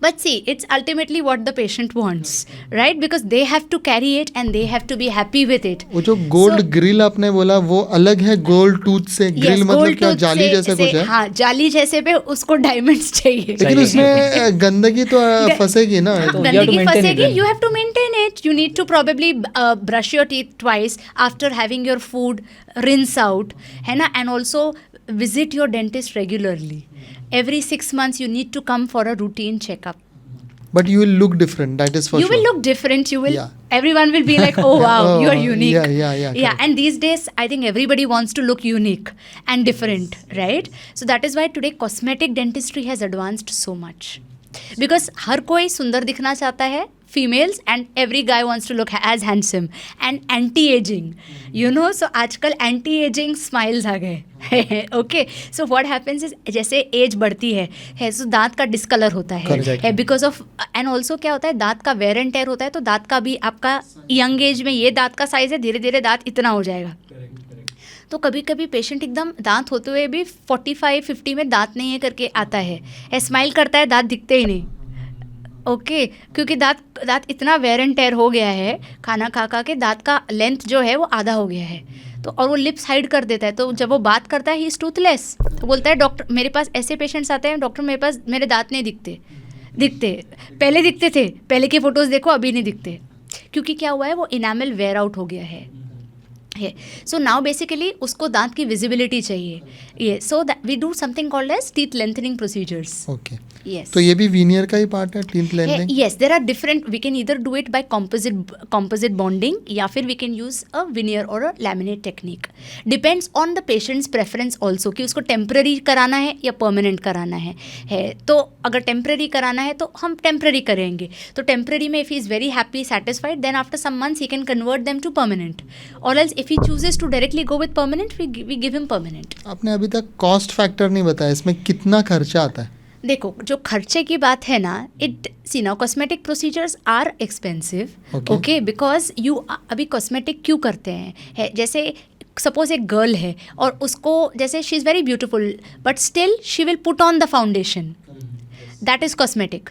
But see, it's ultimately what the patient wants, right? Because they have to carry it and they have to be happy with it. वो जो गोल्ड ग्रिल आपने बोला वो अलग है गोल्ड टूथ से? ग्रिल Yes, मतलब gold क्या, tooth जाली जैसा कुछ है? हाँ, जाली जैसे पे उसको डायमंड्स चाहिए. लेकिन चाहिए। उसमें गंदगी तो फंसेगी ना? हाँ, तो you have to गंदगी maintain it फंसेगी. then. You have to maintain it. You need to probably brush your teeth twice after having your food, rinse out, है ना. And also visit your dentist regularly. Every 6 months you need to come for a routine checkup. But you will look different, that is for You sure. will look different. You will. Yeah. Everyone will be like, "Oh wow, Oh, you are unique." yeah, correct. And these days, I think everybody wants to look unique and different, right? So that is why today cosmetic dentistry has advanced so much. Because हर कोई सुंदर दिखना चाहता है, females, and every guy wants to look as handsome. And anti-aging, so आजकल anti-aging smiles आ गए. Okay, so what happens is जैसे as बढ़ती है so दांत का डिस्कलर होता है बिकॉज ऑफ. एंड ऑल्सो क्या होता है, दांत का वेयर एंड टेयर होता है. तो दांत का भी आपका यंग एज में ये दांत का साइज है, धीरे धीरे दांत इतना हो जाएगा. तो कभी कभी पेशेंट एकदम दांत होते हुए भी 45-50 में दांत नहीं है करके आता है, स्माइल करता है, दांत दिखते ही नहीं. ओके. क्योंकि दांत इतना वेयर एंड टेयर हो गया है, खाना खा के दांत का लेंथ जो है वो आधा हो गया है. तो और वो लिप्स हाइड कर देता है. तो जब वो बात करता है ही इज़ टूथलेस. तो बोलता है डॉक्टर, मेरे पास ऐसे पेशेंट्स आते हैं, डॉक्टर मेरे दांत नहीं दिखते. पहले दिखते थे, पहले की फ़ोटोज़ देखो, अभी नहीं दिखते. क्योंकि क्या हुआ है, वो इनामल वेयर आउट हो गया है. सो नाउ बेसिकली उसको दांत की विजिबिलिटी चाहिए. ये so that we do something called as teeth lengthening procedures. Okay. Yes. तो ये भी वीनियर का ही पार्ट है, teeth lengthening? Yes, there are different. We can either do it by composite bonding या फिर we can use a veneer or a laminate technique. Depends on the patient's preference also कि उसको temporary कराना है या permanent कराना है. तो अगर temporary कराना है तो हम temporary करेंगे. तो temporary में if he is very happy, satisfied, then after some months he can convert them to permanent. Or else if he chooses to directly go with permanent, we give him permanent. आपने अभी तक cost factor नहीं बताया, इसमें कितना खर्चा आता है? देखो, जो खर्चे की बात है ना, cosmetic procedures are expensive. Okay. Because you अभी कॉस्मेटिक क्यों करते हैं, जैसे सपोज एक गर्ल है और उसको जैसे she is very beautiful but still she will put on the foundation. That is cosmetic.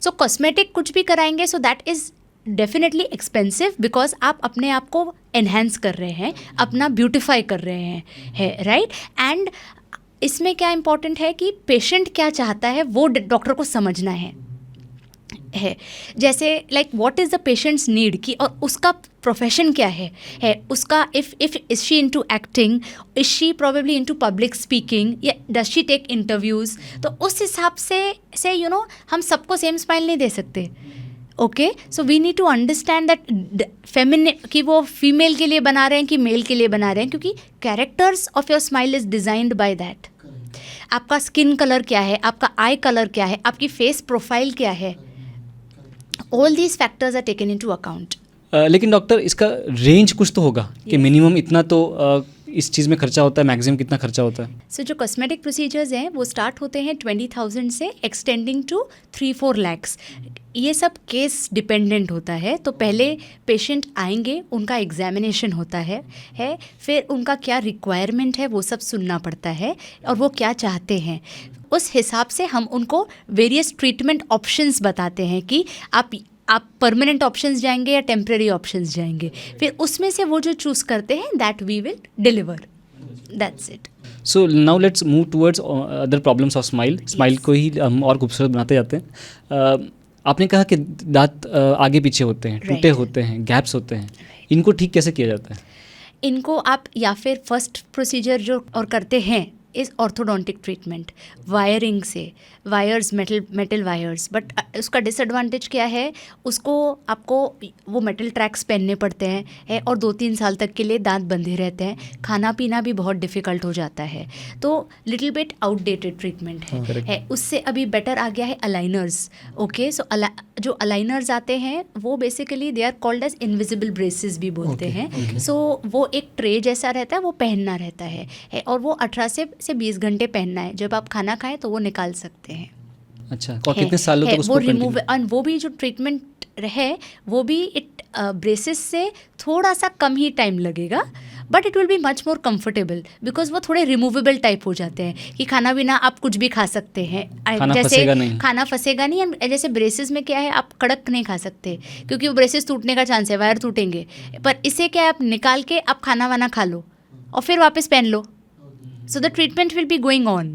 So cosmetic कुछ भी कराएंगे, so that is definitely expensive because आप अपने आप को एनहेंस कर रहे हैं, अपना ब्यूटिफाई कर रहे हैं, राइट. एंड इसमें क्या इम्पॉर्टेंट है कि पेशेंट क्या चाहता है वो डॉक्टर को समझना है. जैसे like what is the patients need की, और उसका प्रोफेशन क्या है उसका. If is she into acting, is she probably into public speaking, या डज शी टेक इंटरव्यूज़. तो उस हिसाब से हम सबको सेम स्माइल नहीं दे सकते. Okay, so we need to understand that feminine कि वो फीमेल के लिए बना रहे हैं कि मेल के लिए बना रहे हैं, क्योंकि characters of your smile is designed by that. आपका स्किन कलर क्या है, आपका आई कलर क्या है, आपकी फेस प्रोफाइल क्या है, all these factors are taken into account. लेकिन डॉक्टर इसका रेंज कुछ तो होगा कि मिनिमम इतना तो इस चीज़ में खर्चा होता है, मैक्सिमम कितना खर्चा होता है? सो जो कॉस्मेटिक प्रोसीजर्स हैं वो स्टार्ट होते हैं 20,000 से एक्सटेंडिंग टू 3-4 lakhs. ये सब केस डिपेंडेंट होता है. तो पहले पेशेंट आएंगे, उनका एग्जामिनेशन होता है, फिर उनका क्या रिक्वायरमेंट है वो सब सुनना पड़ता है और वो क्या चाहते हैं. उस हिसाब से हम उनको वेरियस ट्रीटमेंट ऑप्शंस बताते हैं कि आप परमानेंट ऑप्शंस जाएंगे या टेम्परेरी ऑप्शंस जाएंगे. फिर उसमें से वो जो चूज़ करते हैं that we will deliver. That's it. So now let's move towards other problems of smile. Smile को ही हम और खूबसूरत बनाते जाते हैं. आपने कहा कि दांत आगे पीछे होते हैं, टूटे होते हैं, गैप्स होते हैं. इनको ठीक कैसे किया जाता है? इनको आप या फिर फर्स्ट प्रोसीजर जो और करते हैं इज़ ऑर्थोडोंटिक ट्रीटमेंट, वायरिंग से, वायर्स, मेटल वायर्स. बट उसका डिसएडवांटेज क्या है, उसको आपको वो मेटल ट्रैक्स पहनने पड़ते हैं और 2-3 साल तक के लिए दांत बंधे रहते हैं. खाना पीना भी बहुत डिफ़िकल्ट हो जाता है. तो लिटिल बिट आउटडेटेड ट्रीटमेंट है. उससे अभी बेटर आ गया है अलाइनर्स. ओके, सो जो अलाइनर्स आते हैं वो basically they are called as invisible braces भी बोलते हैं. सो वो एक ट्रे जैसा रहता है, वो पहनना रहता है और वो 18 से 20 घंटे पहनना है. जब आप खाना खाएं तो वो निकाल सकते हैं. अच्छा, और कितने सालों तक उसको वो रिमूव, और वो भी जो ट्रीटमेंट है वो भी इट ब्रेसेस से थोड़ा सा कम ही टाइम लगेगा, but it will be much more comfortable because वो थोड़े रिमूवेबल टाइप हो जाते हैं कि खाना पीना आप कुछ भी खा सकते हैं. जैसे खाना फंसेगा नहीं. जैसे ब्रेसेस में क्या है, आप कड़क नहीं खा सकते क्योंकि वो ब्रेसेस टूटने का चांस है, वायर टूटेंगे. पर इसे क्या है, आप निकाल के आप खाना वाना खा लो और फिर वापस पहन लो. So the treatment will be going on,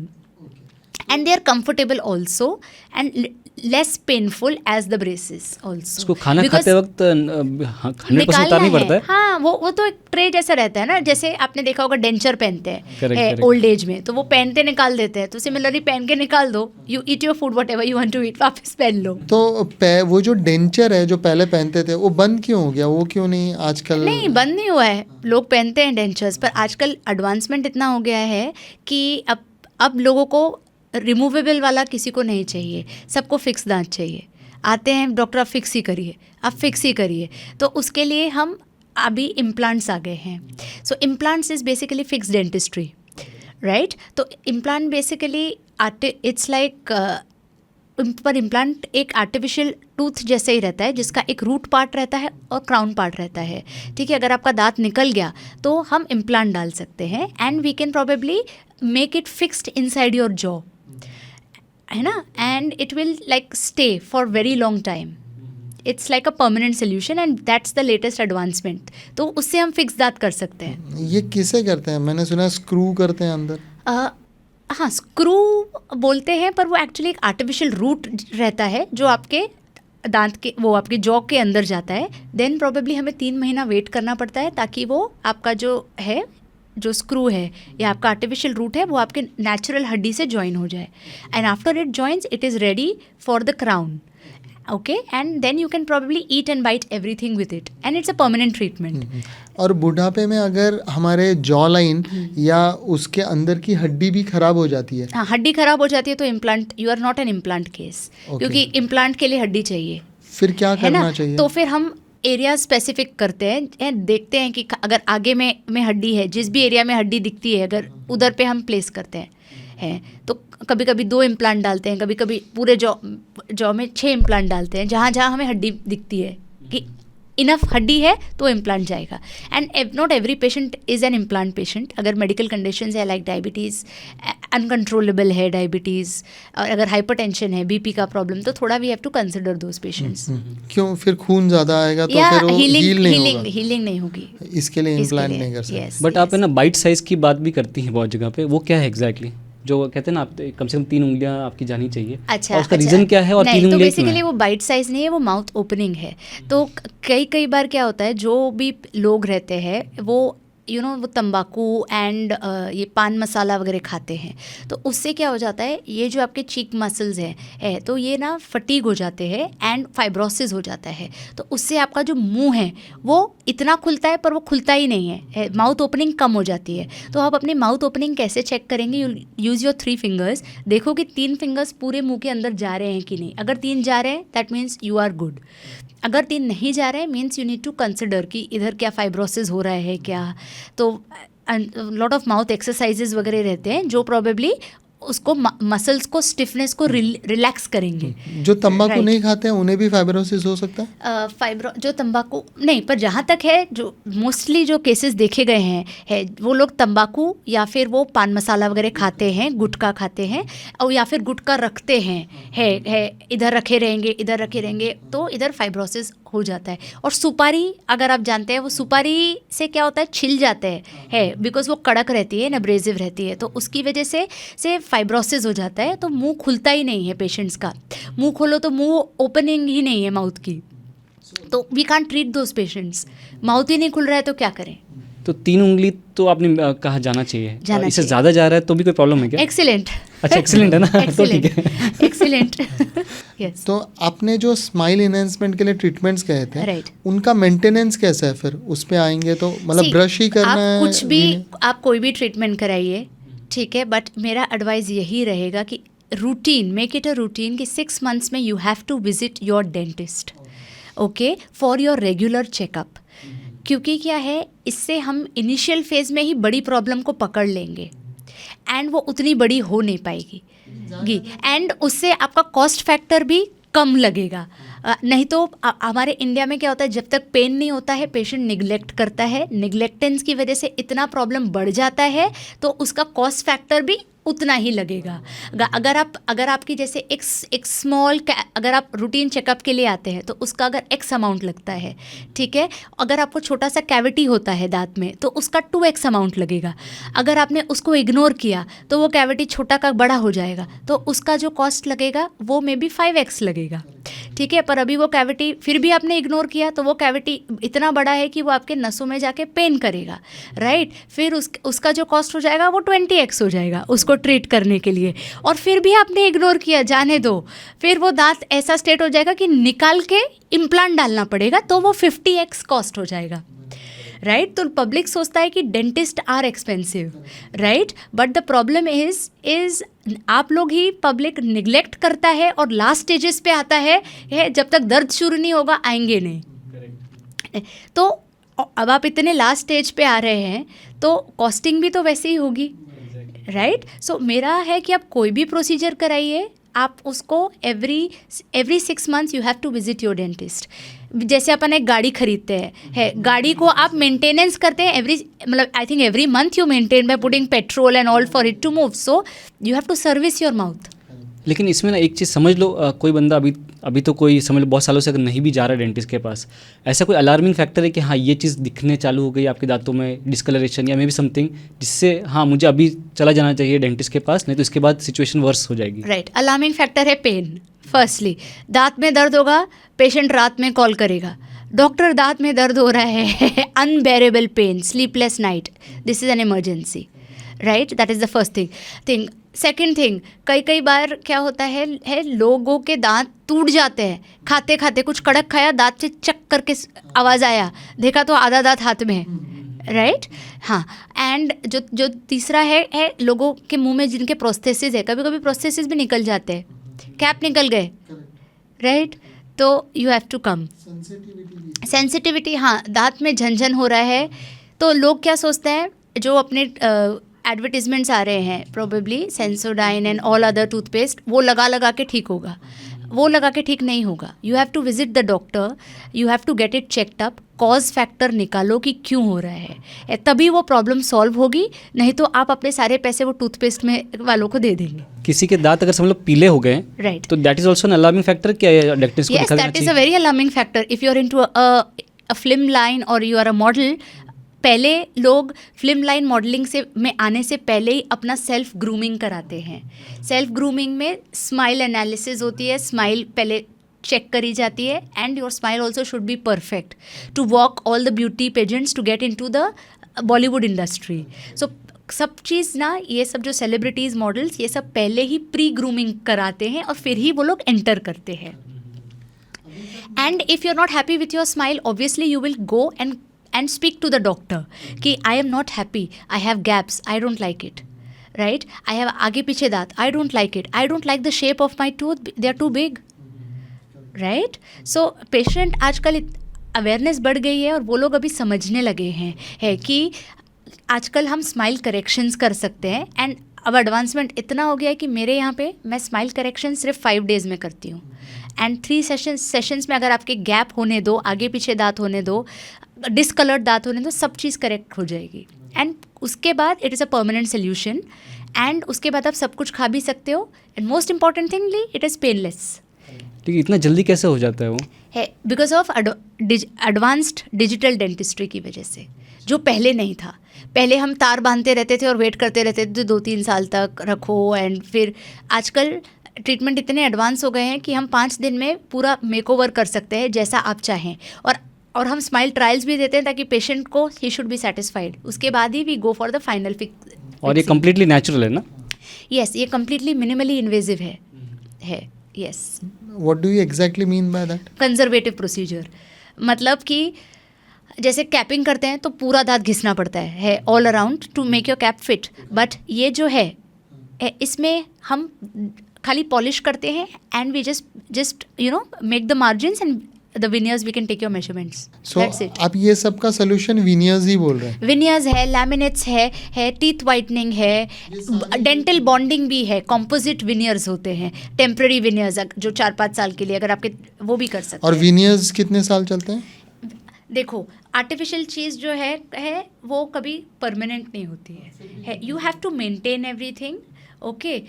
and they are comfortable also and less painful as the braces also. उसको खाना खाते वक्त 100% उतारना पड़ता है. हाँ, वो तो एक ट्रे जैसा रहता है ना. जैसे आपने देखा होगा डेंचर पहनते हैं ओल्ड एज में, तो वो पहनते निकाल देते हैं. तो सिमिलरली पहन के निकाल दो, you eat your food whatever you want to eat, वापस पहन लो. तो वो जो डेंचर है जो पहले पहनते थे वो बंद क्यों हो गया? वो क्यों नहीं आजकल? नहीं, बंद नहीं हुआ है. लोग पहनते हैं डेंचर्स, पर आजकल एडवांसमेंट इतना हो गया है कि अब लोगों को रिमूवेबल वाला किसी को नहीं चाहिए, सबको फिक्स दांत चाहिए. आते हैं डॉक्टर, आप फिक्स ही करिए, आप फिक्स ही करिए. तो उसके लिए हम अभी इम्प्लांट्स आ गए हैं. So implants is basically fix dentistry, right. तो इम्प्लांट बेसिकली इट्स लाइक पर इम्प्लांट एक आर्टिफिशियल टूथ जैसे ही रहता है, जिसका एक रूट पार्ट रहता है और क्राउन पार्ट रहता है. ठीक है, अगर आपका दांत निकल गया तो हम इम्प्लांट डाल सकते हैं and we can probably make it fixed inside your jaw, है ना. And it will like stay for very long time. It's like a permanent solution and that's the latest advancement. तो उससे हम फिक्स दांत कर सकते हैं. ये किसे करते हैं? मैंने सुना स्क्रू करते हैं अंदर. हाँ, स्क्रू बोलते हैं, पर वो एक्चुअली एक आर्टिफिशियल रूट रहता है जो आपके दांत के, वो आपके जॉ के अंदर जाता है. देन प्रोबेबली हमें 3 महीना वेट करना पड़ता है ताकि वो आपका जो स्क्रू है या आपका आर्टिफिशियल रूट है वो आपके नेचुरल हड्डी से ज्वाइन हो जाए. And after it joins it is ready for the crown. Okay, and then you can probably eat and bite everything with it and it's a permanent treatment. और बुढ़ापे में अगर हमारे जॉ लाइन या उसके अंदर की हड्डी भी खराब हो जाती है? हाँ, हड्डी खराब हो जाती है तो implant, you are not an implant case, क्योंकि इम्प्लांट के लिए हड्डी चाहिए. फिर क्या करना चाहिए? तो फिर हम एरिया स्पेसिफिक करते हैं, देखते हैं कि अगर आगे में हड्डी है, जिस भी एरिया में हड्डी दिखती है अगर उधर पे हम प्लेस करते हैं तो कभी कभी 2 इम्प्लांट डालते हैं, कभी कभी पूरे जॉ में 6 इम्प्लांट डालते हैं. जहाँ जहाँ हमें हड्डी दिखती है कि इनफ हड्डी है तो इम्प्लांट जाएगा. And not every patient is an implant patient. अगर मेडिकल कंडीशंस है लाइक डायबिटीज़, अनकंट्रोलेबल है डायबिटीज़, और अगर हाइपरटेंशन है, बीपी का प्रॉब्लम, तो थोड़ा we have to consider those patients. क्यों? फिर खून ज़्यादा आएगा तो फिर वो हीलिंग नहीं होगी. इसके लिए इम्प्लांट नहीं कर सकते. बट आप है ना बाइट साइज़ की बात भी करती हैं बहुत जगह पे, वो क्या है एग्जैक्टली जो कहते हैं ना, आप कम से कम 3 उंगलियां आपकी जानी चाहिए? अच्छा, और उसका रीज़न क्या है? और 3 उंगलियां तो बेसिकली वो बाइट साइज नहीं है, वो माउथ ओपनिंग है. तो कई बार क्या होता है, जो भी लोग रहते हैं वो वो तंबाकू एंड ये पान मसाला वगैरह खाते हैं, तो उससे क्या हो जाता है, ये जो आपके चीक मसल्स है तो ये ना फटीग हो जाते हैं एंड फाइब्रोसिस हो जाता है। तो उससे आपका जो मुंह है वो इतना खुलता है पर वो खुलता ही नहीं है, माउथ ओपनिंग कम हो जाती है। तो आप अपनी माउथ ओपनिंग कैसे चेक करेंगे? यू यूज़ योर 3 फिंगर्स, देखो कि 3 फिंगर्स पूरे मुंह के अंदर जा रहे हैं कि नहीं। अगर 3 जा रहे हैं that means you are good. अगर 3 नहीं जा रहे हैं means you need to consider कि इधर क्या फाइब्रोसिस हो रहा है क्या। तो लॉट ऑफ माउथ एक्सरसाइजेज वगैरह रहते हैं जो प्रोबेबली उसको मसल्स को स्टिफनेस को रिलैक्स करेंगे। जो तंबाकू Right. नहीं खाते हैं उन्हें भी फाइब्रोसिस हो सकता है? जो तंबाकू नहीं, पर जहाँ तक है जो मोस्टली जो केसेस देखे गए हैं वो लोग तंबाकू या फिर वो पान मसाला वगैरह खाते हैं, गुटखा खाते हैं और या फिर गुटखा रखते हैं इधर रखे रहेंगे तो इधर फाइब्रोसिस हो जाता है। और सुपारी अगर आप जानते हैं, वो सुपारी से क्या होता है, छिल जाते हैं बिकॉज वो कड़क रहती है, एब्रेसिव रहती है, तो उसकी वजह से फाइब्रोसिस हो जाता है। तो मुंह खुलता ही नहीं है पेशेंट्स का, मुंह खोलो तो मुंह ओपनिंग ही नहीं है माउथ की, तो we can't treat those patients. Mouth ही नहीं खुल रहा है तो क्या करें? तो 3 उंगली तो आपने कहा जाना चाहिए, जाना इससे चाहिए। ज़्यादा जा रहा है तो भी कोई प्रॉब्लम है क्या? एक्सीलेंट। अच्छा, excellent है ना? तो ठीक है। एक्सीलेंट। यस। तो आपने जो स्माइल इनहेंसमेंट के लिए ट्रीटमेंट्स कहे थे, Right. उनका मेंटेनेंस कैसा है फिर? उस पे आएंगे तो मतलब See, ब्रश ही करना आप है? कुछ भी, आप कोई भी ट्रीटमेंट कराइए, ठीक है, बट मेरा एडवाइस यही रहेगा कि routine, make it a routine कि 6 मंथ्स में you have to visit your dentist, okay, for your regular checkup. क्योंकि क्या है, इससे हम इनिशियल फेज में ही बड़ी प्रॉब्लम को पकड़ लेंगे एंड वो उतनी बड़ी हो नहीं पाएगी एंड उससे आपका कॉस्ट फैक्टर भी कम लगेगा। नहीं तो हमारे इंडिया में क्या होता है, जब तक पेन नहीं होता है पेशेंट निगलेक्ट करता है, निगलेक्टेंस की वजह से इतना प्रॉब्लम बढ़ जाता है तो उसका कॉस्ट फैक्टर भी उतना ही लगेगा। अगर आपकी जैसे एक स्मॉल, अगर आप रूटीन चेकअप के लिए आते हैं तो उसका अगर एक्स अमाउंट लगता है, ठीक है, अगर आपको छोटा सा कैविटी होता है दांत में तो उसका 2x अमाउंट लगेगा। अगर आपने उसको इग्नोर किया तो वो कैविटी छोटा का बड़ा हो जाएगा, तो उसका जो कॉस्ट लगेगा वो मे बी 5x लगेगा, ठीक है। पर अभी वो कैविटी फिर भी आपने इग्नोर किया तो वो कैविटी इतना बड़ा है कि वो आपके नसों में जाके पेन करेगा, राइट। फिर उसका जो कॉस्ट हो जाएगा वो 20x हो जाएगा उसको ट्रीट करने के लिए, और फिर भी आपने इग्नोर किया, जाने दो, फिर वो दांत ऐसा स्टेट हो जाएगा कि निकाल के इम्प्लांट डालना पड़ेगा, तो वो 50x कॉस्ट हो जाएगा, राइट। तो पब्लिक सोचता है कि dentist are expensive, right, but the problem is आप लोग ही, पब्लिक निगलेक्ट करता है और लास्ट स्टेजेस पे आता है, जब तक दर्द शुरू नहीं होगा आएंगे नहीं। तो अब आप इतने लास्ट स्टेज पे आ रहे हैं तो कॉस्टिंग भी तो वैसे ही होगी, राइट। सो मेरा है कि आप कोई भी प्रोसीजर कराइए, आप उसको every 6 months you have to visit your dentist. जैसे अपन एक गाड़ी खरीदते हैं, गाड़ी को आप मेंटेनेंस करते हैं I think every month you maintain by putting petrol and all for it to move, so you have to service your mouth. लेकिन इसमें ना एक चीज़ समझ लो, कोई बंदा अभी तो कोई समझ लो बहुत सालों से अगर नहीं भी जा रहा डेंटिस्ट के पास, ऐसा कोई अलार्मिंग फैक्टर है कि हाँ ये चीज़ दिखने चालू हो गई आपके दांतों में, डिस्कलरेशन या मे बी समथिंग, जिससे हाँ मुझे अभी चला जाना चाहिए डेंटिस्ट के पास, नहीं तो इसके बाद सिचुएशन वर्स हो जाएगी? राइट, अलार्मिंग फैक्टर है पेन। फर्स्टली दांत में दर्द होगा, पेशेंट रात में कॉल करेगा, डॉक्टर दांत में दर्द हो रहा है, unbearable pain, sleepless night, this is an emergency, right. That is the first thing. Second thing, कई बार क्या होता है लोगों के दांत टूट जाते हैं, खाते खाते कुछ कड़क खाया, दांत से चक करके आवाज़ आया, देखा तो आधा दांत हाथ में है, राइट। हाँ, एंड जो तीसरा है लोगों के मुंह में जिनके प्रोस्थेसिस है, कभी कभी प्रोस्थेसिस भी निकल जाते हैं, कैप निकल गए, राइट, तो you have to come. Sensitivity, हाँ, दांत में झनझन हो रहा है तो लोग क्या सोचते हैं, जो अपने एडवर्टीजमेंट्स आ रहे हैं probably Sensodyne and all other toothpaste, वो लगा के ठीक होगा, वो लगा के ठीक नहीं होगा। You have to visit the doctor, you have to get it checked up, cause factor निकालो कि क्यों हो रहा है, तभी वो प्रॉब्लम सॉल्व होगी, नहीं तो आप अपने सारे पैसे वो टूथपेस्ट में वालों को दे देंगे। किसी के दांत अगर समझ लो पीले हो गए, राइट, तो that is also an alarming factor, क्या डेंटिस्ट को यस, दिखा देना दैट इज़ अ चाहिए? Very alarming factor. If you are into a film line और यू आर अ मॉडल, पहले लोग फिल्म लाइन मॉडलिंग में आने से पहले ही अपना सेल्फ ग्रूमिंग कराते हैं। सेल्फ ग्रूमिंग में स्माइल एनालिसिस होती है, स्माइल पहले चेक करी जाती है, and your smile also should be perfect to walk all the beauty pageants to get into the Bollywood industry. So सब चीज़ ना, ये सब जो सेलिब्रिटीज़, मॉडल्स, ये सब पहले ही प्री ग्रूमिंग कराते हैं और फिर ही वो लोग एंटर करते हैं. And if you are not happy with your smile, obviously you will go and speak to the doctor कि I am not happy, I have gaps, I don't like it, right, I have आगे पीछे दांत, I don't like it, I don't like the shape of my tooth, they are too big, right. So patient आजकल awareness बढ़ गई है और वो लोग अभी समझने लगे हैं है कि आजकल हम स्माइल करेक्शंस कर सकते हैं. एंड अब एडवांसमेंट इतना हो गया है कि मेरे यहाँ पे मैं स्माइल करेक्शन सिर्फ 5 डेज़ में करती हूँ. एंड 3 सेशंस में अगर आपके गैप होने दो, आगे पीछे दांत होने दो, डिसकलर्ड दांत होने दो, सब चीज़ करेक्ट हो जाएगी. एंड उसके बाद it is a permanent solution. And उसके बाद आप सब कुछ खा भी सकते हो. And most important thingly, it is painless. ठीक है, इतना जल्दी कैसे हो जाता है वो? है because of advanced digital dentistry की वजह से, जो पहले नहीं था. पहले हम तार बांधते रहते थे और वेट करते रहते थे 2-3 साल तक रखो. एंड फिर आजकल ट्रीटमेंट इतने एडवांस हो गए हैं कि हम 5 दिन में पूरा मेकओवर कर सकते हैं जैसा आप चाहें. और हम स्माइल ट्रायल्स भी देते हैं ताकि पेशेंट को ही शुड बी सेटिस्फाइड. उसके बाद ही we go for the final fix. और ये कम्प्लीटली नेचुरल है ना? यस, ये कम्प्लीटली मिनिमली इन्वेजिव है. Yes. What do you exactly mean by that? Conservative procedure मतलब कि जैसे कैपिंग करते हैं तो पूरा दांत घिसना पड़ता है all around to make your cap fit. But ये जो है इसमें हम खाली पॉलिश करते हैं and we just you know make the margins and the veneers we can take your measurements. So आप ये सब का सोल्यूशन विनियर्स ही बोल रहे हैं? विनियर्स है, लैमिनेट्स है, टीथ वाइटनिंग है, डेंटल बॉन्डिंग भी है, कॉम्पोजिट विनियर्स होते हैं, टेम्पररी विनियर्स जो 4-5 साल के लिए अगर आपके, वो भी कर सकते हैं. और विनियर्स कितने साल चलते हैं? देखो, आर्टिफिशियल चीज़ जो है वो कभी परमानेंट नहीं होती है. You have to maintain everything. Okay,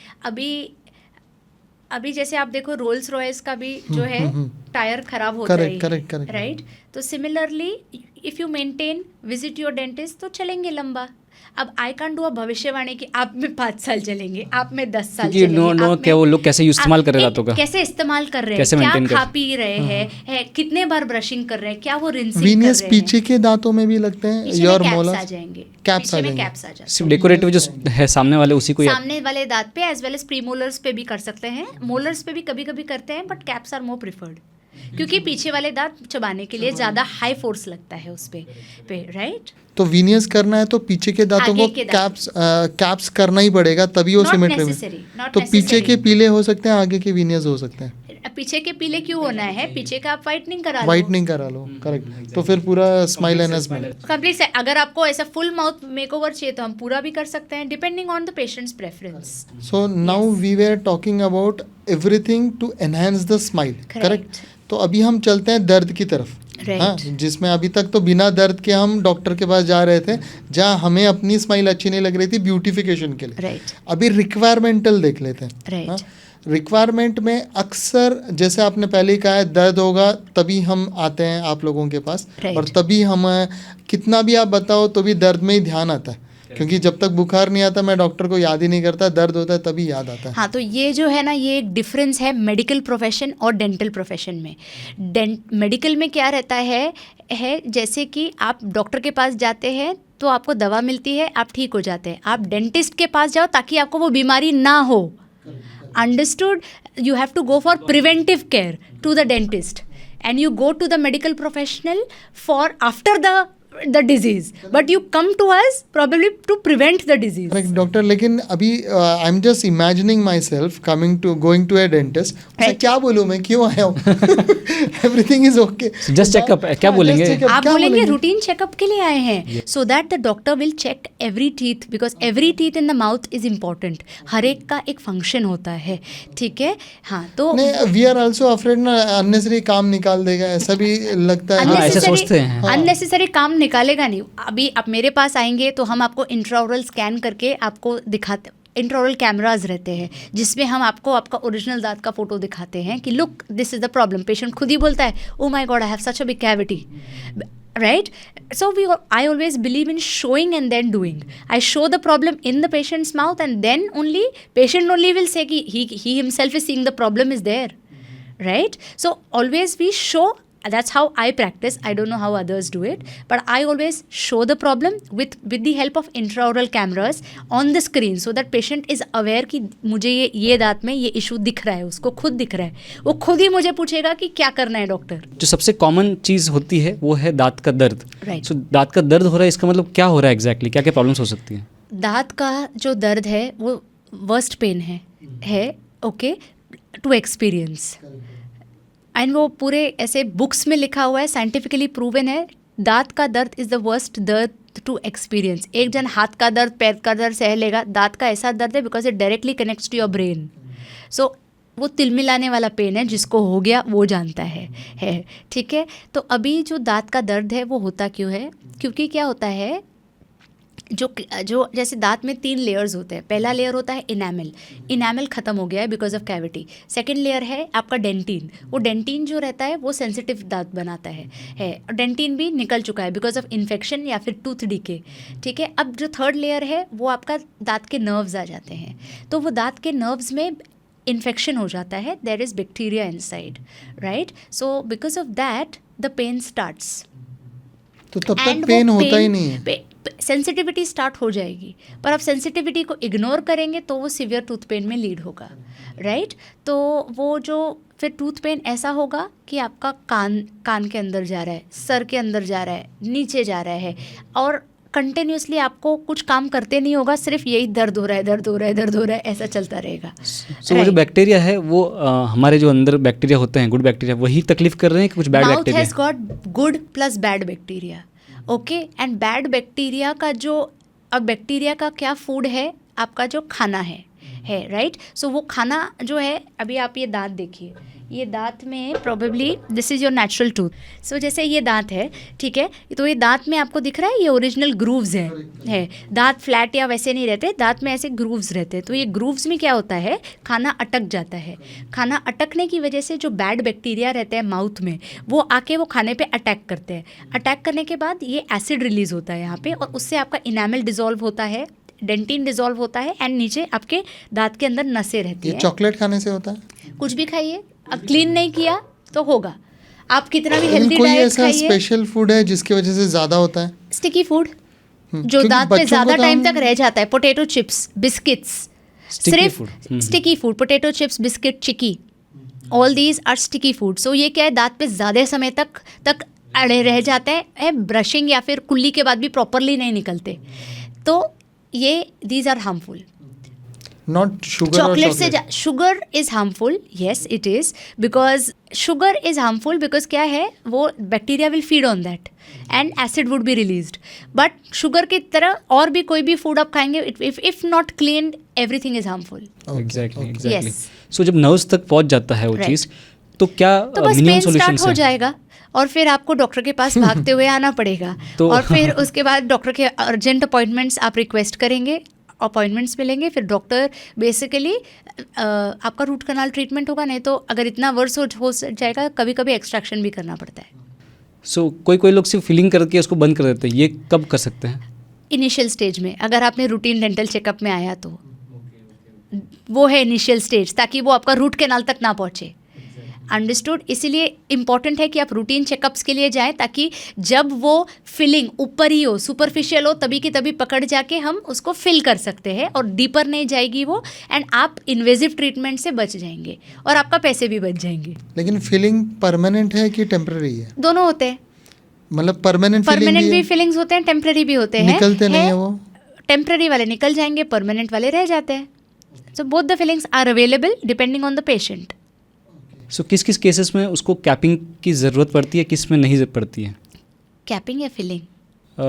अभी जैसे आप देखो रोल्स रॉयस का भी जो है टायर खराब होता है, करेक्ट. राइट. तो similarly if you maintain, visit your dentist, तो चलेंगे लंबा. अब आई कांट डू अ भविष्यवाणी कि आप में 5 साल चलेंगे, आप में 10 साल चलेंगे. नो क्या वो लोग कैसे इस्तेमाल कर रहे हैं दांतों का, कैसे इस्तेमाल कर रहे हैं, क्या खा पी रहे हैं, कितने बार ब्रशिंग कर रहे हैं, क्या वो रिंसिंग कर रहे हैं. विनियर्स पीछे के दांतों में भी लगते हैं? योर मोलर्स आ जाएंगे, कैप्स आ कैप्स जाएंगे. आ जाएंगे. सिर्फ डेकोरेटिव जो है सामने वाले उसी को सामने वाले दांत पे एज वेल एज प्रीमोलर्स पे भी कर सकते हैं. मोलर्स पे भी कभी कभी करते हैं, but caps are more preferred क्योंकि पीछे वाले दांत चबाने के लिए ज़्यादा हाई फोर्स लगता है उस पे, राइट. तो विनियर्स करना है तो पीछे के दांतों को कैप्स करना ही पड़ेगा, तभी वो सिमेट्री में. तो पीछे के पीले हो सकते हैं, आगे के विनियर्स हो सकते हैं. पीछे के पीले क्यों होना है? पीछे का आप वाइटनिंग करा लो. करेक्ट. तो फिर पूरा स्माइल एनहांसमेंट कंप्लीट. अगर आपको ऐसा फुल माउथ मेकओवर चाहिए तो हम पूरा भी कर सकते हैं, depending on the patient's preference. So now we were talking about everything to enhance the smile, correct. तो अभी हम चलते हैं दर्द की तरफ. हाँ, जिसमें अभी तक तो बिना दर्द के हम डॉक्टर के पास जा रहे थे, जहाँ हमें अपनी स्माइल अच्छी नहीं लग रही थी ब्यूटिफिकेशन के लिए. अभी रिक्वायरमेंटल देख लेते हैं. रिक्वायरमेंट में अक्सर जैसे आपने पहले ही कहा है, दर्द होगा तभी हम आते हैं आप लोगों के पास. और तभी हम कितना भी आप बताओ तो भी दर्द में ही ध्यान आता है, क्योंकि जब तक बुखार नहीं आता मैं डॉक्टर को याद ही नहीं करता, दर्द होता है तभी याद आता है. हाँ, तो ये जो है ना, ये एक डिफरेंस है मेडिकल प्रोफेशन और डेंटल प्रोफेशन में. मेडिकल में क्या रहता है जैसे कि आप डॉक्टर के पास जाते हैं तो आपको दवा मिलती है, आप ठीक हो जाते हैं. आप डेंटिस्ट के पास जाओ ताकि आपको वो बीमारी ना हो. Understood. You have to go for preventive care to the dentist and you go to the medical professional for after the disease, but you come to us probably to prevent the disease. Correct, doctor. लेकिन अभी I'm just imagining myself going to a dentist. Right. क्या बोलूँ मैं, क्यों आया हूँ? Everything is okay. Just checkup. क्या बोलेंगे? आप बोलेंगे रूटीन चेकअप के लिए आए हैं, so that the doctor will check every teeth, because every teeth in the mouth is important. हर एक का एक फंक्शन होता है, ठीक है. हाँ, तो नहीं, we are also afraid ना unnecessary काम निकाल देगा, ऐसा भी लगता है. ऐसे सोचते हैं. unnecessary काम निकालेगा नहीं. अभी आप मेरे पास आएंगे तो हम आपको इंट्राओरल स्कैन करके आपको दिखाते. इंट्राओरल कैमराज रहते हैं जिसमें हम आपको आपका ओरिजिनल दांत का फोटो दिखाते हैं कि look this is the problem. Patient खुद ही बोलता है, oh my God I have such a big cavity, right? So I always believe in showing and then doing. I show the problem in the patient's mouth and then only patient only will say कि he himself is seeing the problem is there, right? So always we show that's how I practice. I don't know how others do it, but I always show the problem with the help of intraoral cameras on the screen, so that patient is aware कि मुझे ये दांत में ये issue दिख रहा है, उसको खुद दिख रहा है, वो खुद ही मुझे पूछेगा कि क्या करना है डॉक्टर. जो सबसे कॉमन चीज़ होती है वो है दांत का दर्द. Right. सो दांत का दर्द हो रहा है, इसका मतलब क्या हो रहा है एग्जैक्टली, क्या क्या प्रॉब्लम्स हो सकती हैं? दांत का जो दर्द है वो वर्स्ट पेन है ओके टू एक्सपीरियंस, एंड वो पूरे ऐसे बुक्स में लिखा हुआ है, साइंटिफिकली प्रूवन है. दांत का दर्द इज़ द वर्स्ट दर्द टू एक्सपीरियंस. एक जन हाथ का दर्द, पैर का दर्द सह लेगा, दांत का ऐसा दर्द है because it directly connects to your brain. So वो तिल मिलाने वाला पेन है, जिसको हो गया वो जानता है ठीक है. तो अभी जो दांत का दर्द है वो होता क्यों है? क्योंकि क्या होता है, जो जैसे दांत में 3 लेयर्स होते हैं. पहला लेयर होता है इनामल ख़त्म हो गया है because of cavity. Second layer है आपका डेंटिन. वो डेंटिन जो रहता है वो सेंसिटिव दांत बनाता है. डेंटिन भी निकल चुका है बिकॉज ऑफ इन्फेक्शन या फिर टूथ डीके. ठीक है. अब जो थर्ड लेयर है वो आपका दांत के नर्व्स आ जाते हैं. तो वो दांत के नर्व्स में इन्फेक्शन हो जाता है, there is bacteria inside, right. So because of that the pain starts. तो तब तक पेन होता ही नहीं है, सेंसिटिविटी स्टार्ट हो जाएगी. पर आप सेंसिटिविटी को इग्नोर करेंगे तो वो सीवियर टूथ पेन में लीड होगा, राइट. तो वो जो फिर टूथ पेन ऐसा होगा कि आपका कान के अंदर जा रहा है, सर के अंदर जा रहा है, नीचे जा रहा है, और कंटिन्यूसली आपको कुछ काम करते नहीं होगा, सिर्फ यही दर्द हो रहा है ऐसा चलता रहेगा. सो वो जो बैक्टीरिया है वो हमारे जो अंदर बैक्टीरिया होते हैं, गुड बैक्टीरिया, वही तकलीफ कर रहे हैं कि कुछ bad mouth bacteria? Has got good plus bad bacteria. Okay. And bad bacteria का जो, अब बैक्टीरिया का क्या फूड है, आपका जो खाना है राइट. सो वो खाना जो है, अभी आप ये दांत देखिए, ये दांत में probably this is your natural tooth. So जैसे ये दांत है, ठीक है, तो ये दांत में आपको दिख रहा है ये ओरिजिनल ग्रूव्स है. दांत फ्लैट या वैसे नहीं रहते, दांत में ऐसे ग्रूव्स रहते हैं. तो ये ग्रूव्स में क्या होता है, खाना अटक जाता है. खाना अटकने की वजह से जो बैड बैक्टीरिया रहते हैं माउथ में, वो आके वो खाने पे अटैक करते हैं. अटैक करने के बाद ये एसिड रिलीज होता है यहाँ पे, और उससे आपका इनामल डिजॉल्व होता है, डेंटिन डिजॉल्व होता है, एंड नीचे आपके दांत के अंदर नसें रहती ये हैं. चॉकलेट खाने से होता है? कुछ भी खाइए, अब क्लीन नहीं किया तो होगा. आप कितना भी लेकिन हेल्दी कोई डाइट ऐसा खाइए. स्पेशल फूड है जिसकी वजह से ज़्यादा होता है? स्टिकी फूड जो क्योंकि दांत पे बच्चों ज़्यादा को तो टाइम हम- तक रह जाता है. पोटैटो चिप्स, बिस्किट्स, सिर्फ sticky food. Potato chips, biscuit, chikki, all these are sticky food. So ये क्या है, दांत पे ज़्यादा समय तक अड़े रह जाते हैं. ब्रशिंग या फिर कुल्ली के बाद भी प्रॉपरली नहीं निकलते. तो ये these are harmful. Not sugar. Chocolate से sugar is harmful, yes it is, because sugar is harmful because क्या है, वो bacteria will feed on that and acid would be released. But sugar की तरह और भी कोई भी फूड आप खाएंगे, if not cleaned everything is harmful. Exactly. Yes. So जब नर्व्स तक पहुंच जाता है वो Right. चीज़, तो क्या तो बस मिनिमम पेन स्टार्ट सॉल्यूशंस हो हैं? जाएगा और फिर आपको डॉक्टर के पास भागते हुए आना पड़ेगा. तो- और फिर उसके बाद डॉक्टर के अर्जेंट अपॉइंटमेंट्स आप रिक्वेस्ट करेंगे, अपॉइंटमेंट्स मिलेंगे, फिर डॉक्टर बेसिकली आपका रूट कनाल ट्रीटमेंट होगा. नहीं तो अगर इतना वर्स हो जाएगा, कभी कभी एक्सट्रैक्शन भी करना पड़ता है. सो कोई लोग सिर्फ फीलिंग करके उसको बंद कर देते हैं, ये कब कर सकते हैं? इनिशियल स्टेज में, अगर आपने रूटीन डेंटल चेकअप में आया तो वो है इनिशियल स्टेज, ताकि वो आपका रूट कैनाल तक ना पहुँचे. अंडरस्टूड. इसीलिए इम्पॉर्टेंट है कि आप रूटीन चेकअप्स के लिए जाएं, ताकि जब वो फिलिंग ऊपर ही हो, सुपरफिशियल हो, तभी की तभी पकड़ जाके हम उसको फिल कर सकते हैं, और डीपर नहीं जाएगी वो, एंड आप इन्वेजिव ट्रीटमेंट से बच जाएंगे और आपका पैसे भी बच जाएंगे. लेकिन फीलिंग परमानेंट है कि टेम्पररी है? दोनों होते हैं. मतलब परमानेंट परमानेंट भी भी फीलिंग्स होते हैं, टेम्पररी भी होते हैं. निकलते नहीं है वो? टेम्पररी वाले निकल जाएंगे, परमानेंट वाले रह जाते हैं. So both the feelings are available depending on the patient. So किस किस केसेस में उसको कैपिंग की ज़रूरत पड़ती है, किस में नहीं पड़ती है? कैपिंग या फिलिंग?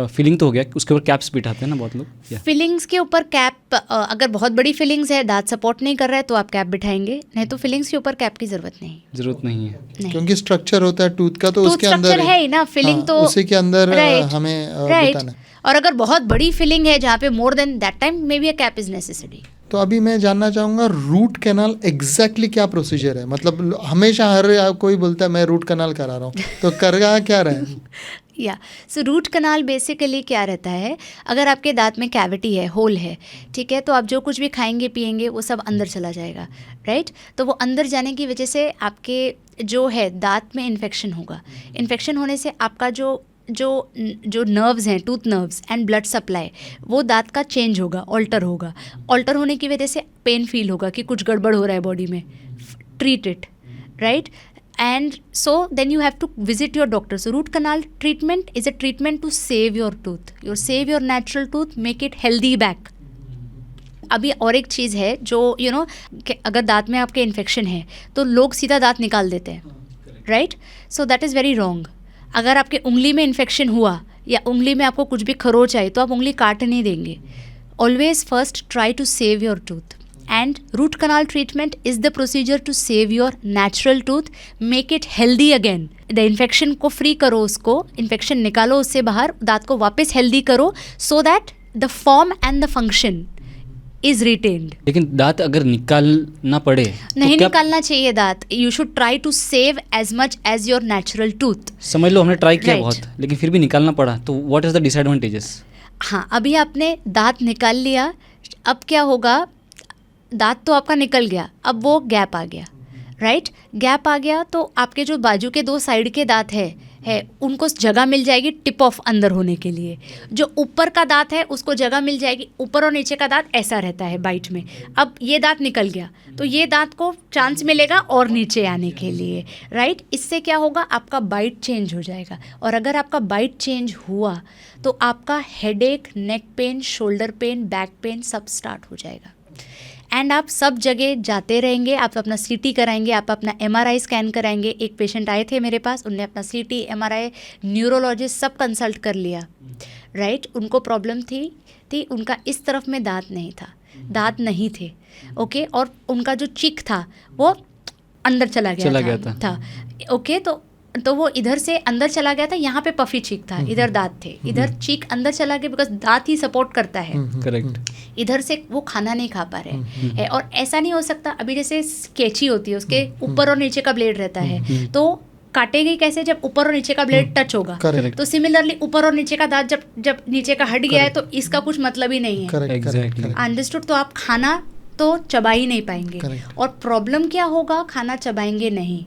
फीलिंग तो हो गया, उसके ऊपर कैप्स बिठाते हैं ना बहुत लोग. या फिलिंग्स के ऊपर कैप, अगर बहुत बड़ी फिलिंग्स है, दांत सपोर्ट नहीं कर रहा है, तो आप कैप बिठाएंगे. नहीं तो फिलिंग्स के ऊपर कैप की ज़रूरत नहीं. ज़रूरत नहीं है. नहीं. क्योंकि स्ट्रक्चर होता है टूथ का, तो टूथ उसके अंदर स्ट्रक्चर है ही ना. फिलिंग हाँ, तो उसी के अंदर Right. हमें राइट. बिठाना है. और अगर बहुत बड़ी फिलिंग है जहाँ पे more than that time may be a cap is necessary. तो अभी मैं जानना चाहूँगा रूट कैनाल एग्जैक्टली क्या प्रोसीजर है? मतलब हमेशा हर कोई बोलता है मैं रूट कैनाल करा रहा हूँ, तो करगा क्या रहा है? या सो रूट कनाल बेसिकली क्या रहता है, अगर आपके दांत में कैविटी है, होल है, ठीक है, तो आप जो कुछ भी खाएंगे पिएंगे वो सब अंदर चला जाएगा, राइट। तो वो अंदर जाने की वजह से आपके जो है दांत में इन्फेक्शन होगा। इन्फेक्शन होने से आपका जो नर्व्स हैं, tooth nerves and blood supply, वो दांत का चेंज होगा, ऑल्टर होगा। ऑल्टर होने की वजह से पेन फील होगा कि कुछ गड़बड़ हो रहा है बॉडी में, treat it, right. And so then you have to visit your doctor. So root canal treatment is a treatment to save your tooth. You save your natural tooth, make it healthy back. अभी और एक चीज़ है जो अगर दांत में आपके infection है तो लोग सीधा दांत निकाल देते हैं, right. So that is very wrong. अगर आपके उंगली में इन्फेक्शन हुआ या उंगली में आपको कुछ भी खरोच आई तो आप उंगली काट नहीं देंगे। Always first try to save your tooth, and root canal treatment is the procedure to save your natural tooth, make it healthy again. The infection को free करो, उसको infection निकालो उससे बाहर, दांत को वापस healthy करो so that the form and the function is retained. लेकिन दांत अगर निकालना पड़े नहीं तो निकालना चाहिए दांत। You should try to save as much as your natural tooth. समझ लो हमने ट्राई किया Right. बहुत, लेकिन फिर भी निकालना पड़ा, तो what is the disadvantages? हाँ, अभी आपने दांत निकाल लिया, अब क्या होगा, दांत तो आपका निकल गया, अब वो गैप आ गया, राइट। गैप आ गया तो आपके जो बाजू के 2 साइड के दांत है उनको जगह मिल जाएगी टिप ऑफ अंदर होने के लिए। जो ऊपर का दांत है उसको जगह मिल जाएगी, ऊपर और नीचे का दांत ऐसा रहता है बाइट में। अब ये दांत निकल गया तो ये दांत को चांस मिलेगा और नीचे आने के लिए, राइट। इससे क्या होगा, आपका बाइट चेंज हो जाएगा, और अगर आपका बाइट चेंज हुआ तो आपका headache, neck pain, shoulder pain, back pain सब स्टार्ट हो जाएगा। एंड आप सब जगह जाते रहेंगे, आप अपना सीटी कराएंगे, आप अपना एमआरआई स्कैन कराएंगे। एक पेशेंट आए थे मेरे पास, उनने अपना सीटी, एमआरआई, न्यूरोलॉजिस्ट सब कंसल्ट कर लिया, राइट। उनको प्रॉब्लम थी उनका इस तरफ में दांत नहीं था, दांत नहीं थे, ओके, और उनका जो चीक था वो अंदर चला गया था। ओके, तो वो इधर से अंदर चला गया था, यहाँ पे पफी चीक था, इधर दांत थे, इधर चीक अंदर चला गया बिकॉज दांत ही सपोर्ट करता है, करेक्ट। इधर से वो खाना नहीं खा पा रहे हैं। और ऐसा नहीं हो सकता, अभी जैसे कैंची होती है उसके ऊपर और नीचे का ब्लेड रहता है, तो काटेगी कैसे, जब ऊपर और नीचे का ब्लेड टच होगा। तो सिमिलरली ऊपर और नीचे का दांत जब नीचे का हट गया है तो इसका कुछ मतलब ही नहीं है। अंडरस्टूड। तो आप खाना तो चबा ही नहीं पाएंगे। और प्रॉब्लम क्या होगा, खाना चबाएंगे नहीं,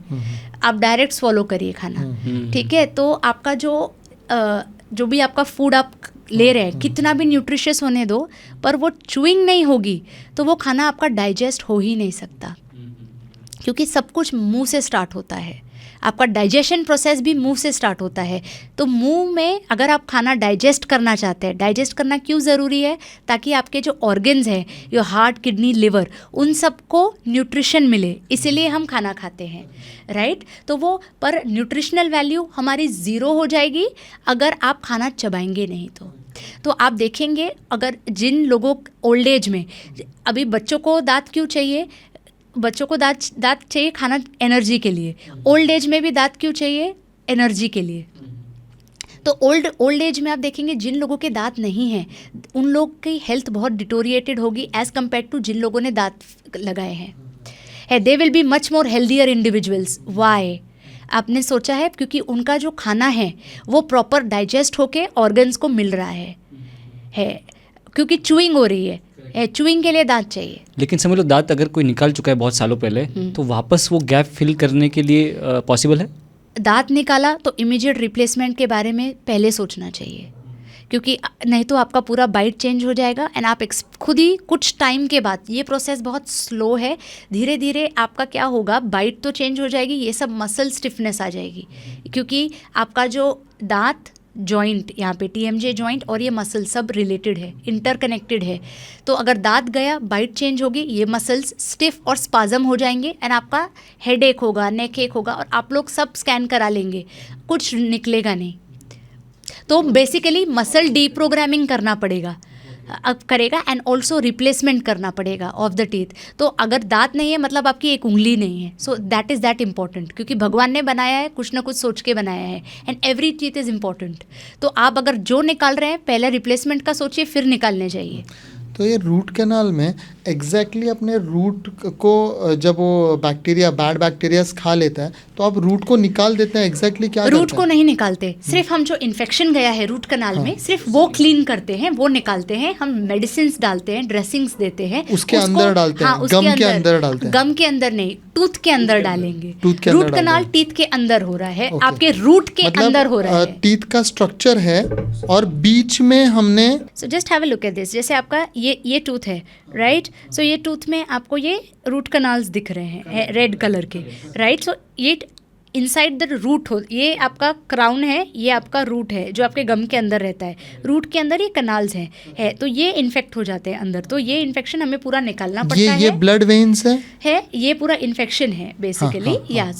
आप डायरेक्ट स्वॉलो करिए खाना, ठीक है। तो आपका जो भी आपका फूड आप ले रहे हैं, कितना भी न्यूट्रिशियस होने दो, पर वो चूइंग नहीं होगी तो वो खाना आपका डाइजेस्ट हो ही नहीं सकता, क्योंकि सब कुछ मुंह से स्टार्ट होता है। आपका डाइजेशन प्रोसेस भी मुंह से स्टार्ट होता है। तो मुंह में अगर आप खाना डाइजेस्ट करना चाहते हैं, डाइजेस्ट करना क्यों ज़रूरी है, ताकि आपके जो ऑर्गन्स हैं, योर हार्ट, किडनी, लिवर, उन सबको न्यूट्रिशन मिले, इसीलिए हम खाना खाते हैं, राइट। तो वो पर न्यूट्रिशनल वैल्यू हमारी ज़ीरो हो जाएगी अगर आप खाना चबाएंगे नहीं तो आप देखेंगे, अगर जिन लोगों ओल्ड एज में, अभी बच्चों को दांत क्यों चाहिए, बच्चों को दांत चाहिए खाना एनर्जी के लिए, ओल्ड एज में भी दांत क्यों चाहिए, एनर्जी के लिए। तो ओल्ड एज में आप देखेंगे जिन लोगों के दांत नहीं हैं उन लोग की हेल्थ बहुत डिटोरिएटेड होगी एज़ कम्पेयर टू जिन लोगों ने दांत लगाए हैं। They will be much more healthier individuals. Why? आपने सोचा है क्योंकि उनका जो खाना है वो प्रॉपर डाइजेस्ट होके ऑर्गन्स को मिल रहा है क्योंकि चूइंग हो रही है, चूइंग के लिए दांत चाहिए। लेकिन समझ लो दांत अगर कोई निकाल चुका है बहुत सालों पहले, तो वापस वो गैप फिल करने के लिए पॉसिबल है? दांत निकाला तो इमीडिएट रिप्लेसमेंट के बारे में पहले सोचना चाहिए, क्योंकि नहीं तो आपका पूरा बाइट चेंज हो जाएगा। एंड आप खुद ही कुछ टाइम के बाद, ये प्रोसेस बहुत स्लो है, धीरे धीरे आपका क्या होगा, बाइट तो चेंज हो जाएगी, ये सब मसल स्टिफनेस आ जाएगी, क्योंकि आपका जो दांत जॉइंट, यहाँ पे TMJ जॉइंट और ये मसल सब रिलेटेड है, इंटरकनेक्टेड है। तो अगर दांत गया, बाइट चेंज होगी, ये मसल्स स्टिफ और स्पाजम हो जाएंगे एंड आपका हेड एक होगा, नेक एक होगा, और आप लोग सब स्कैन करा लेंगे, कुछ निकलेगा नहीं। तो बेसिकली मसल डीप्रोग्रामिंग करना पड़ेगा, अब करेगा, एंड ऑल्सो रिप्लेसमेंट करना पड़ेगा ऑफ द टीथ। तो अगर दांत नहीं है मतलब आपकी एक उंगली नहीं है, so that is that important, क्योंकि भगवान ने बनाया है, कुछ ना कुछ सोच के बनाया है, and every teeth is important. तो आप अगर जो निकाल रहे हैं पहले रिप्लेसमेंट का सोचिए, फिर निकालने जाइए। तो ये रूट कैनाल में एग्जैक्टली अपने रूट को जब वो बैक्टीरिया बैड बैक्टीरियाज खा लेता है तो आप रूट को निकाल देते हैं, एग्जैक्टली क्या रूट करते को हैं? नहीं निकालते, सिर्फ हम जो इन्फेक्शन गया है रूट कनाल में सिर्फ वो क्लीन करते हैं, वो निकालते हैं। हम मेडिसिन डालते हैं, ड्रेसिंग्स देते हैं, उसके अंदर डालते हैं, उसके गम के अंदर डालते हैं। गम के अंदर नहीं, टूथ के अंदर डालेंगे। टूथ के अंदर रूट कनाल डालते टीथ के अंदर हो रहा है, ओके। आपके रूट के अंदर हो रहा है। टीथ का स्ट्रक्चर है और बीच में हमने so just have a look at this. जैसे आपका ये टूथ है, राइट? सो ये टूथ में आपको ये रूट कनाल्स दिख रहे हैं रेड कलर के, राइट? सो ये इनसाइड द रूट हो, ये आपका क्राउन है, ये आपका रूट है जो आपके गम के अंदर रहता है। रूट के अंदर ये कनाल्स है तो ये इन्फेक्ट हो जाते हैं अंदर, तो ये इन्फेक्शन हमें पूरा निकालना पड़ता ये ब्लड वेन्स है ये पूरा इन्फेक्शन है बेसिकली। या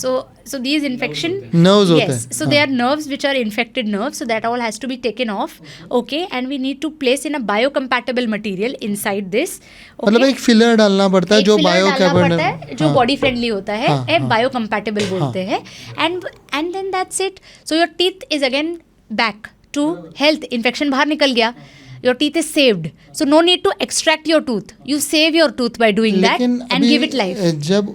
so these infection Nerves होते yes, हैं, so they are nerves which are infected nerves, so that all has to be taken off, okay, and we need to place in a biocompatible material inside this, मतलब एक filler डालना पड़ता है एक जो filler डालना पड़ता बायोकैर्बोनेट है जो बॉडी फ्रेंडली होता है, हाँ, हाँ। बायोकम्पैटिबल बोलते हैं, and then that's it. So your teeth is again back to health. Infection बाहर निकल गया, your teeth is saved, so no need to extract your tooth, you save your tooth by doing that लेकिन and give it life. जब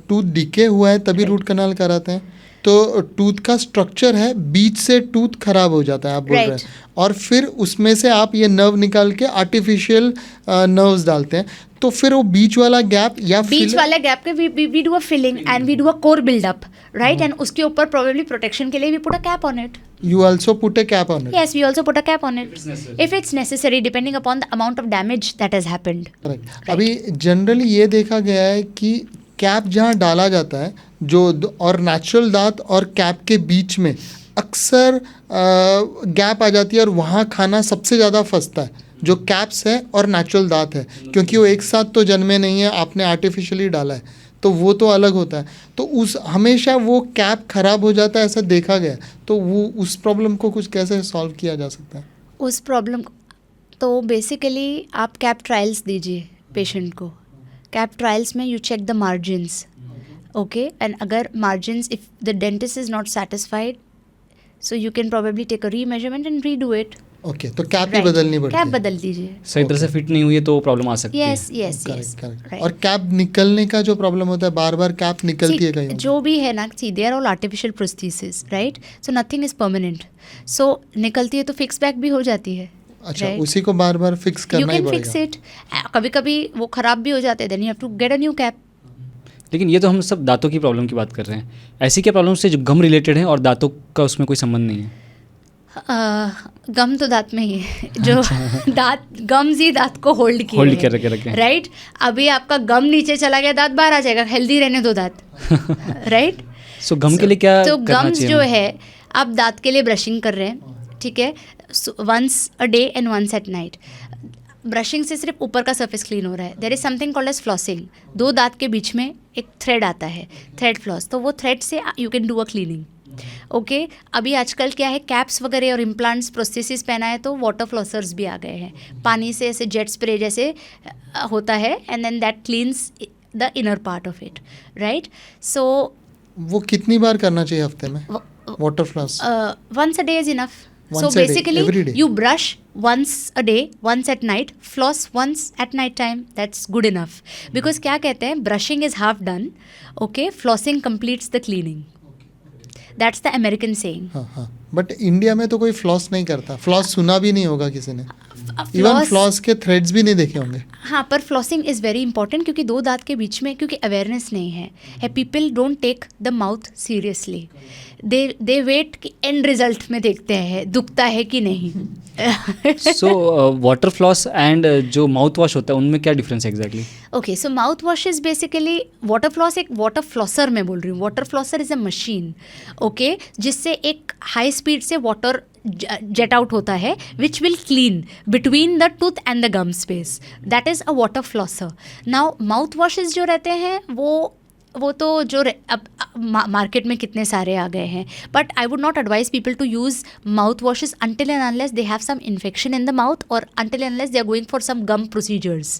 tooth decay हुआ है तभी root canal कराते हैं, तो टूथ का स्ट्रक्चर है, बीच से टूथ खराब हो जाता है आप बोल रहे हैं, और फिर उसमें से आप ये नर्व निकाल के आर्टिफिशियल नर्व्स डालते हैं, तो फिर वो बीच वाला गैप या बीच वाले गैप के we do a filling and we do a core buildup, right? And उसके ऊपर प्रोबेबली प्रोटेक्शन के लिए we put a cap on it. You also put a cap on it. Yes, we also put a cap on it if it's necessary, depending upon the amount of damage that has happened. Correct. अभी generally ये देखा गया है कि cap जहाँ डाला जाता है और नेचुरल दांत और कैप के बीच में अक्सर गैप आ जाती है और वहाँ खाना सबसे ज़्यादा फंसता है, जो कैप्स है और नेचुरल दांत है, क्योंकि वो एक साथ तो जन्मे नहीं है, आपने आर्टिफिशियली डाला है, तो वो तो अलग होता है, तो उस हमेशा वो कैप खराब हो जाता है, ऐसा देखा गया। तो वो उस प्रॉब्लम को कुछ कैसे सॉल्व किया जा सकता है? उस प्रॉब्लम तो बेसिकली आप कैप ट्रायल्स दीजिए पेशेंट को। कैप ट्रायल्स में you check the margins, okay, and अगर margins if the dentist is not satisfied, so you can probably take a remeasurement and redo it. Okay, तो cap ही बदलनी पड़ती है। कैप बदल दीजिए, सही तरह से फिट नहीं हुई है तो प्रॉब्लम आ सकती है। Yes yes yes. करेक्ट। और कैप निकलने का जो प्रॉब्लम होता है, बार बार कैप निकलती है कहीं, जो भी है ना, see they are all artificial prosthesis, right? So nothing is permanent, so निकलती है तो फिक्स बैक भी हो जाती है. अच्छा, उसी को बार बार फिक्स करना ही पड़ेगा. You can fix it. कभी कभी वो खराब भी हो जाते हैं, then you have to get a new cap. लेकिन ये तो हम सब दांतों की प्रॉब्लम की बात कर रहे हैं, ऐसी क्या प्रॉब्लम से जो गम रिलेटेड है और दांतों का उसमें कोई संबंध नहीं है? गम तो दांत में ही है, जो दांत गम्स ही दांत को होल्ड कर रखे, राइट? अभी आपका गम नीचे चला गया, दांत बाहर आ जाएगा, हेल्दी रहने दो दांत, राइट? सो गम के लिए क्या तो करना गम्स चाहिए? जो है, आप दांत के लिए ब्रशिंग कर रहे हैं, ठीक है, once a day and once at night. Brushing से सिर्फ ऊपर का सरफेस क्लीन हो रहा है. There is something called as flossing. दो दांत के बीच में एक थ्रेड आता है, थ्रेड फ्लॉस, तो वो थ्रेड से you can do a cleaning. Okay, अभी आजकल क्या है, कैप्स वगैरह और इम्प्लांट्स प्रोस्थेसिस पहना है तो वाटर फ्लॉसर्स भी आ गए हैं. पानी से ऐसे जेट स्प्रे जैसे होता है, and then that cleans the inner part of it, right? So वो कितनी बार करना चाहिए हफ्ते में water floss? Once a day is enough. Once So a day, every basically, day. you brush once a day, once at night, floss once at night time. That's good enough. Because क्या कहते हैं, brushing is half done, okay? Flossing completes the cleaning. That's the American saying. हाँ हाँ, but India में तो कोई floss नहीं करता. फ्लॉस सुना भी नहीं होगा किसी ने, इवन फ्लॉस के थ्रेड्स भी नहीं देखे होंगे. हाँ, पर फ्लॉसिंग इज़ वेरी इंपॉर्टेंट, क्योंकि दो दांत के बीच में क्योंकि अवेयरनेस नहीं है, people don't take the mouth seriously. They wait कि एंड रिजल्ट में देखते हैं दुखता है कि नहीं. सो वाटर फ्लॉस एंड जो माउथ वॉश होता है उनमें क्या डिफरेंस है exactly? Okay, so mouth wash is basically, water floss एक वाटर फ्लॉसर मैं बोल रही हूँ. Water flosser is a machine, okay, जिससे एक हाई स्पीड से वाटर जेट आउट होता है, which will clean between the tooth and the gum space. That is a water flosser. Now mouth washes जो रहते हैं वो तो जो अब मार्केट में कितने सारे आ गए हैं. But I would not advise people to use mouth washes until and unless they have some infection in the mouth or until and unless they are going for some gum procedures,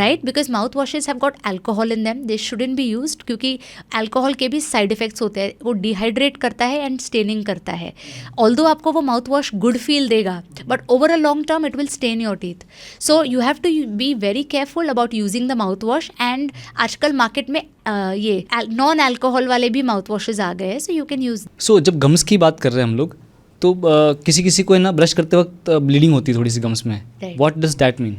right? Because mouth washes have got alcohol in them. They shouldn't be used क्योंकि alcohol के भी side effects होते हैं. वो dehydrate करता है and staining करता है. ऑल्दो आपको वो माउथ वॉश गुड फील देगा but over a long term it will stain your teeth. So you have to be very careful about using the mouth wash. And आजकल market में ये non alcohol वाले भी mouth washes आ गए हैं, सो you can use. सो जब gums की बात कर रहे हैं हम लोग तो किसी किसी को है ना ब्रश करते वक्त ब्लीडिंग होती है थोड़ी सी गम्स में. What does that mean?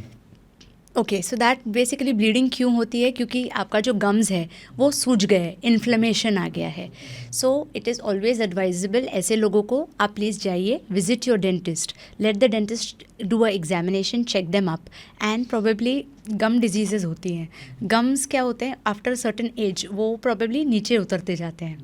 Okay, so that basically bleeding क्यों होती है? क्योंकि आपका जो गम्स है वो सूज गए, इन्फ्लेमेशन आ गया है. So it is always advisable, ऐसे लोगों को आप प्लीज़ जाइए, visit your dentist, let the dentist do a examination, check them up. And probably gum diseases होती हैं. गम्स क्या होते हैं, आफ्टर सर्टेन एज वो प्रोबेबली नीचे उतरते जाते हैं.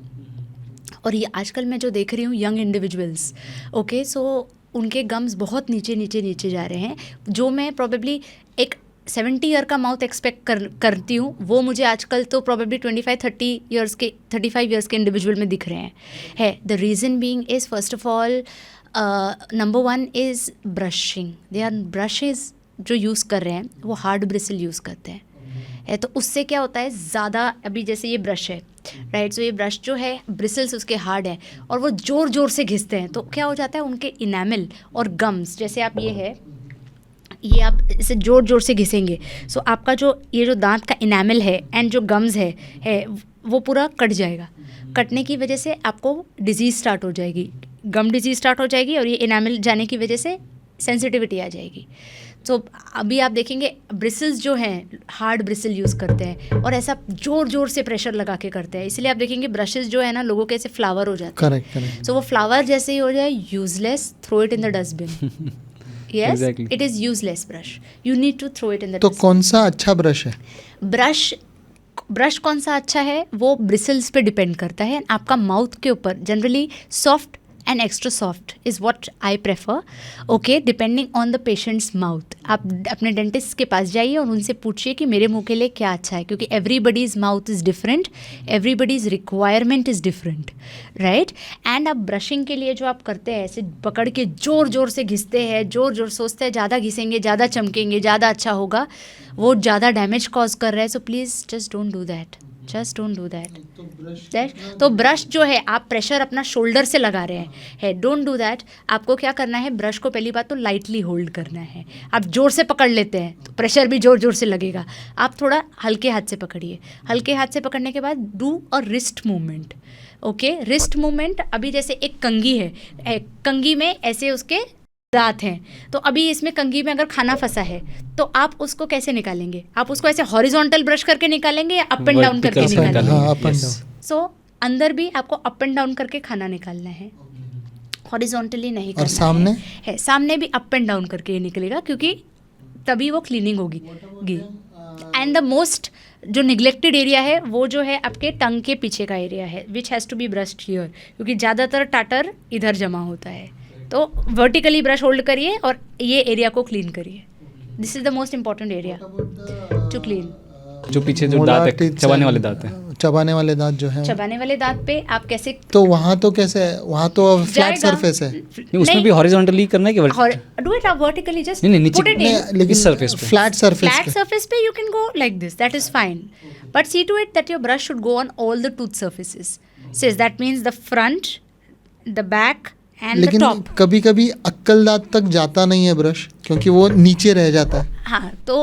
और ये आजकल मैं जो देख रही हूँ यंग इंडिविजुअल्स, ओके, सो उनके गम्स बहुत नीचे नीचे नीचे जा रहे हैं. जो मैं प्रोबेबली एक 70 ईयर का माउथ एक्सपेक्ट करती हूँ, वो मुझे आजकल तो प्रोबेबली 35 ईयर्स के इंडिविजुअल में दिख रहे हैं. The reason being is first of all number 1 is brushing. They are brushes जो यूज़ कर रहे हैं वो हार्ड ब्रिसल यूज़ करते हैं. तो उससे क्या होता है, ज़्यादा अभी जैसे ये ब्रश है, राइट, सो ये ब्रश जो है ब्रिसल्स उसके हार्ड हैं और वो ज़ोर ज़ोर से घिसते हैं. तो क्या हो जाता है, उनके इनेमल और गम्स, जैसे आप ये आप इसे ज़ोर ज़ोर से घिसेंगे, सो आपका जो ये जो दांत का इनेमल है एंड जो गम्स है वो पूरा कट जाएगा. कटने की वजह से आपको डिजीज़ स्टार्ट हो जाएगी, गम डिजीज़ स्टार्ट हो जाएगी और ये इनेमल जाने की वजह से सेंसिटिविटी आ जाएगी. तो अभी आप देखेंगे ब्रिसल्स जो हैं हार्ड ब्रिसल यूज़ करते हैं और ऐसा ज़ोर ज़ोर से प्रेशर लगा के करते हैं. इसलिए आप देखेंगे ब्रशेज़ जो है ना लोगों के ऐसे फ्लावर हो जाते हैं. करेक्ट. सो वो फ्लावर जैसे ही हो जाए, useless, throw it in the dustbin. Yes, Exactly. it is useless brush. You need to throw it in the तो dustbin. कौन सा अच्छा ब्रश है? ब्रश कौन सा अच्छा है वो ब्रिसल्स पे डिपेंड करता है. आपका माउथ के ऊपर generally soft and extra soft is what I prefer, okay, depending on the patients mouth. आप अपने डेंटिस्ट के पास जाइए और उनसे पूछिए कि मेरे मुंह के लिए क्या अच्छा है, क्योंकि everybody's mouth is different, everybody's requirement is different, right. And आप ब्रशिंग के लिए जो आप करते हैं ऐसे पकड़ के ज़ोर ज़ोर से घिसते हैं, ज़ोर ज़ोर सोचते हैं ज़्यादा घिसेंगे, ज़्यादा चमकेंगे, ज़्यादा अच्छा होगा, वो ज़्यादा डैमेज कॉज कर रहा है. So please just don't do that. Just don't do that. तो ब्रश जो है आप प्रेशर अपना शोल्डर से लगा रहे हैं, डोंट डू दैट. आपको क्या करना है, ब्रश को पहली बात तो लाइटली होल्ड करना है. आप जोर से पकड़ लेते हैं तो प्रेशर भी जोर जोर से लगेगा. आप थोड़ा हल्के हाथ से पकड़िए. हल्के हाथ से पकड़ने के बाद do a wrist movement, okay. Wrist movement, अभी जैसे एक कंघी है, कंघी में ऐसे उसके दांत हैं, तो अभी इसमें कंघी में अगर खाना फंसा है तो आप उसको कैसे निकालेंगे? आप उसको ऐसे हॉरिजॉन्टल ब्रश करके निकालेंगे या अप एंड डाउन करके निकालेंगे? हाँ, अप एंड डाउन. सो अंदर भी आपको अप एंड डाउन करके खाना निकालना है, हॉरिजॉन्टली नहीं करना. और सामने है सामने भी अप एंड डाउन करके ही निकलेगा, क्योंकि तभी वो क्लीनिंग होगी. एंड द मोस्ट जो निगलेक्टेड एरिया है वो जो है आपके टंग के पीछे का एरिया है, which has to be brushed here, क्योंकि ज़्यादातर टाटर इधर जमा होता है. तो वर्टिकली ब्रश होल्ड करिए और ये एरिया को क्लीन करिए. This is the most important area to clean. जो पीछे जो दांत है, चबाने वाले दांत हैं, चबाने वाले दांत जो हैं, चबाने वाले दांत पे आप कैसे, तो वहाँ तो कैसे, वहाँ तो फ्लैट सरफेस है. नहीं उसमें भी हॉरिजॉन्टली करना है कि डू इट आप वर्टिकली, जस्ट नहीं नीचे पुट इट इन. लेकिन surface पे. फ्लैट surface पे you can go like this, that is fine, but see to it that your brush should go on all the tooth surfaces. Says that means the front, the back and the top. लेकिन कभी कभी अक्कल दांत तक जाता नहीं है brush, क्योंकि वो नीचे रह जाता है. हाँ, तो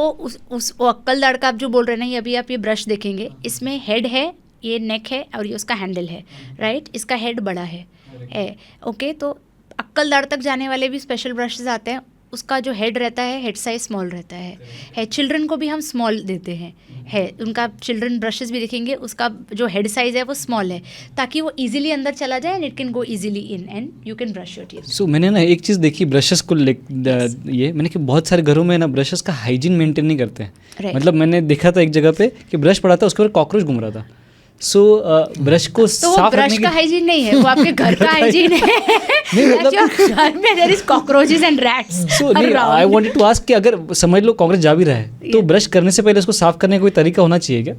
उस वो अक्कल दाढ़ का आप जो बोल रहे हैं ना, ये अभी आप ये ब्रश देखेंगे, इसमें हेड है, ये नेक है और ये उसका हैंडल है, राइट. इसका हेड बड़ा है, ओके. तो अक्कल दाढ़ तक जाने वाले भी स्पेशल ब्रशेस आते हैं, उसका जो हेड रहता है, हेड साइज स्मॉल रहता है. चिल्ड्रन को भी हम स्मॉल देते हैं, उनका चिल्ड्रन ब्रशेस भी देखेंगे, उसका जो हेड साइज है वो स्मॉल है, ताकि वो इजीली अंदर चला जाए and it can go easily in and you can brush your teeth. So मैंने ना एक चीज़ देखी ब्रशेस को ये मैंने कि बहुत सारे घरों में ना ब्रशेस का हाइजीन मेंटेन नहीं करते हैं. मतलब मैंने देखा था एक जगह पे कि ब्रश पड़ा था, उसके ऊपर कॉकरोच घूम रहा था. सो ब्रश को तो वो साफ ब्रश रखने का हाइजीन नहीं है, वो आपके घर का हाइजीन है. घर में there is cockroaches and rats. So I wanted to ask कि अगर समझ लो कॉकरोच जा भी रहा है तो ब्रश करने से पहले उसको साफ करने का कोई तरीका होना चाहिए क्या?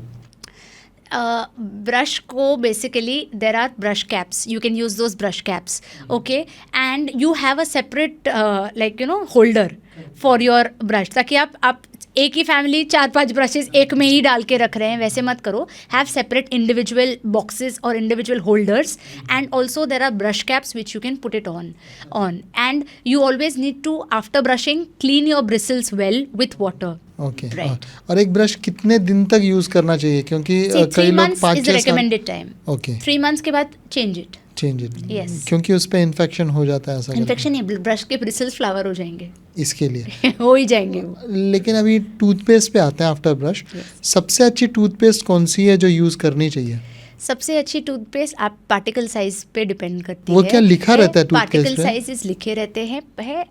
ब्रश को basically there are brush caps, you can use those brush caps, okay, and you have a separate like you know holder for your brush, ताकि आप एक ही फैमिली 4-5 ब्रशेस एक में ही डाल के रख रहे हैं, वैसे मत करो. हैव सेपरेट इंडिविजुअल बॉक्सेस और individual holders, and also there are brush caps which you can put it on and you always need to after brushing clean your bristles well with water. Okay. Right. और एक brush कितने दिन तक use करना चाहिए, क्योंकि कई लोग 5-6 साल. Recommended time. ओके. 3 months के बाद चेंज इट. Yes. क्योंकि उस पे इन्फेक्शन हो जाता है, ऐसा इन्फेक्शन नहीं, ब्रश के ब्रिसल्स फ्लावर हो जाएंगे. इसके लिए हो ही जाएंगे वो. लेकिन अभी टूथपेस्ट पे आते हैं आफ्टर ब्रश. सबसे अच्छी टूथपेस्ट कौन सी है जो यूज़ करनी चाहिए? सबसे अच्छी टूथपेस्ट आप पार्टिकल साइज पे डिपेंड करती है. वो क्या लिखा रहता है टूथपेस्ट पे? पार्टिकल साइजेस लिखे रहते हैं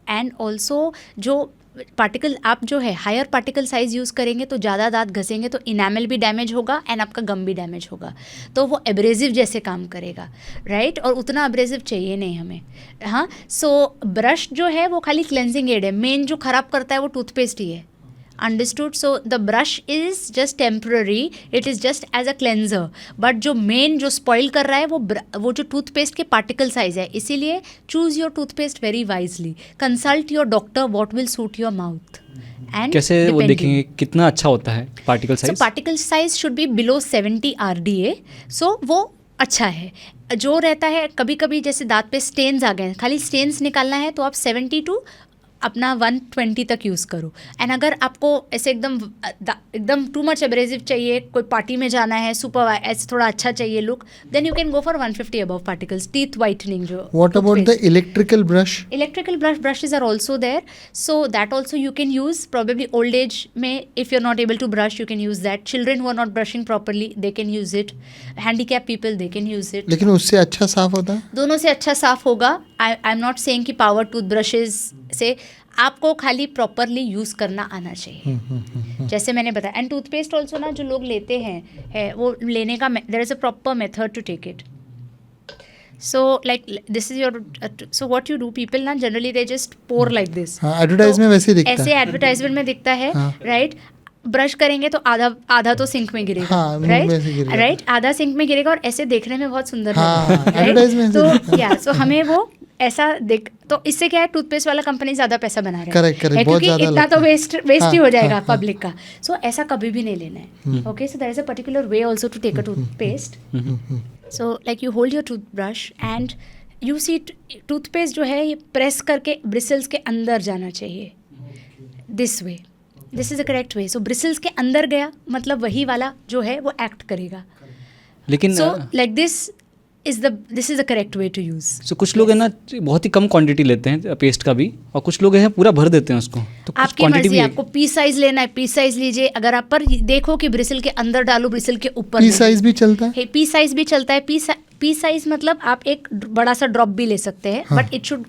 एंड ऑल्सो जो पार्टिकल आप जो है हायर पार्टिकल साइज यूज़ करेंगे तो ज़्यादा दांत घसेंगे तो इनामल भी डैमेज होगा एंड आपका गम भी डैमेज होगा, तो वो एब्रेसिव जैसे काम करेगा, राइट. और उतना एब्रेसिव चाहिए नहीं हमें. हाँ, सो ब्रश जो है वो खाली क्लेंजिंग एड है, मेन जो ख़राब करता है वो टूथपेस्ट ही है. Understood. So the brush is just temporary, it is just as a cleanser, but जो मेन जो स्पॉइल कर रहा है वो जो टूथपेस्ट के पार्टिकल साइज है. इसीलिए choose your toothpaste very wisely, consult your doctor what will suit your mouth. And कैसे वो देखेंगे कितना अच्छा होता है particle size? Particle size should be below 70 RDA. सो वो अच्छा है. जो रहता है कभी कभी जैसे दांत पे स्टेन्स आ गए, खाली स्टेन्स निकालना है तो आप 70 to अपना 120 तक यूज़ करो. एंड अगर आपको ऐसे एकदम टू मच एब्रेसिव चाहिए, कोई पार्टी में जाना है, सुपर ऐसे थोड़ा अच्छा चाहिए look, then you can go for 150 above particles. Teeth whitening जो. What about the electrical brush? Electrical brushes are also there, so that also you can use. Probably old age में if you're not able to brush, you can use that. Children who are not brushing properly, they can use it. Handicapped people, they can use it. लेकिन उससे अच्छा साफ होता है? दोनों से अच्छा साफ होगा. I'm not saying कि पावर टूथब्रशेज से आपको खाली प्रॉपरली यूज़ करना आना चाहिए, जैसे मैंने बताया. एंड टूथपेस्ट ऑल्सो ना जो लोग लेते हैं है वो लेने का there is a proper method to take it. So like this is your so what you do, people ना generally they just pour like this. हाँ, एडवर्टाइज में वैसे ही दिखता है. ऐसे एडवर्टाइजमेंट में दिखता है, राइट. ब्रश करेंगे तो आधा तो सिंक में गिरेगा, हाँ, मुंह में से गिरेगा. राइट. आधा सिंक में गिरेगा और ऐसे देखने में बहुत सुंदर हाँ, लगेगा, एडवर्टाइज में तो या सो हमें वो ऐसा देख, तो इससे क्या है, टूथपेस्ट वाला कंपनी ज़्यादा पैसा बना रहा है. करेक्ट, बहुत क्योंकि ज़्यादा इतना तो वेस्ट ही हो जाएगा हाँ, पब्लिक का. सो ऐसा कभी भी नहीं लेना है. Okay, so there is a particular way also to take a toothpaste. So like you hold your toothbrush and you see toothpaste जो है ये प्रेस करके ब्रिसल्स के अंदर जाना चाहिए. This way, this is the correct way. So bristles के अंदर गया मतलब वही वाला जो है वो एक्ट करेगा. लेकिन so like this is the correct way to use. So कुछ लोग है ना बहुत ही कम क्वांटिटी लेते हैं पेस्ट का भी, और कुछ लोग हैं पूरा भर देते हैं उसको. तो आपकी मर्जी, आपको पी साइज लेना है पी साइज लीजिए. अगर आप पर देखो कि ब्रिसल के अंदर डालो, ब्रिसल के ऊपर. पी साइज भी चलता है? पी साइज भी चलता है. पी साइज मतलब आप एक बड़ा सा ड्रॉप भी ले सकते हैं, but it should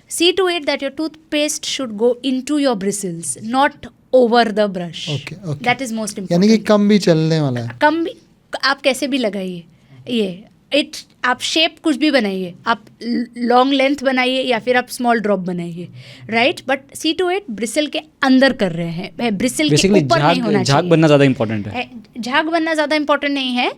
see to it that your toothpaste should go into your bristles, not over the brush. That is most important. यानी कि कम भी चलने वाला है. कम भी आप कैसे भी लगाइए ये आप शेप कुछ भी बनाइए, आप लॉन्ग लेंथ बनाइए या फिर आप स्मॉल ड्रॉप बनाइए, right. But see to it bristle के अंदर कर रहे हैं, ब्रिसल के ऊपर नहीं होना चाहिए. झाग बनना ज़्यादा इंपॉर्टेंट है. झाग बनना ज़्यादा इंपॉर्टेंट नहीं है,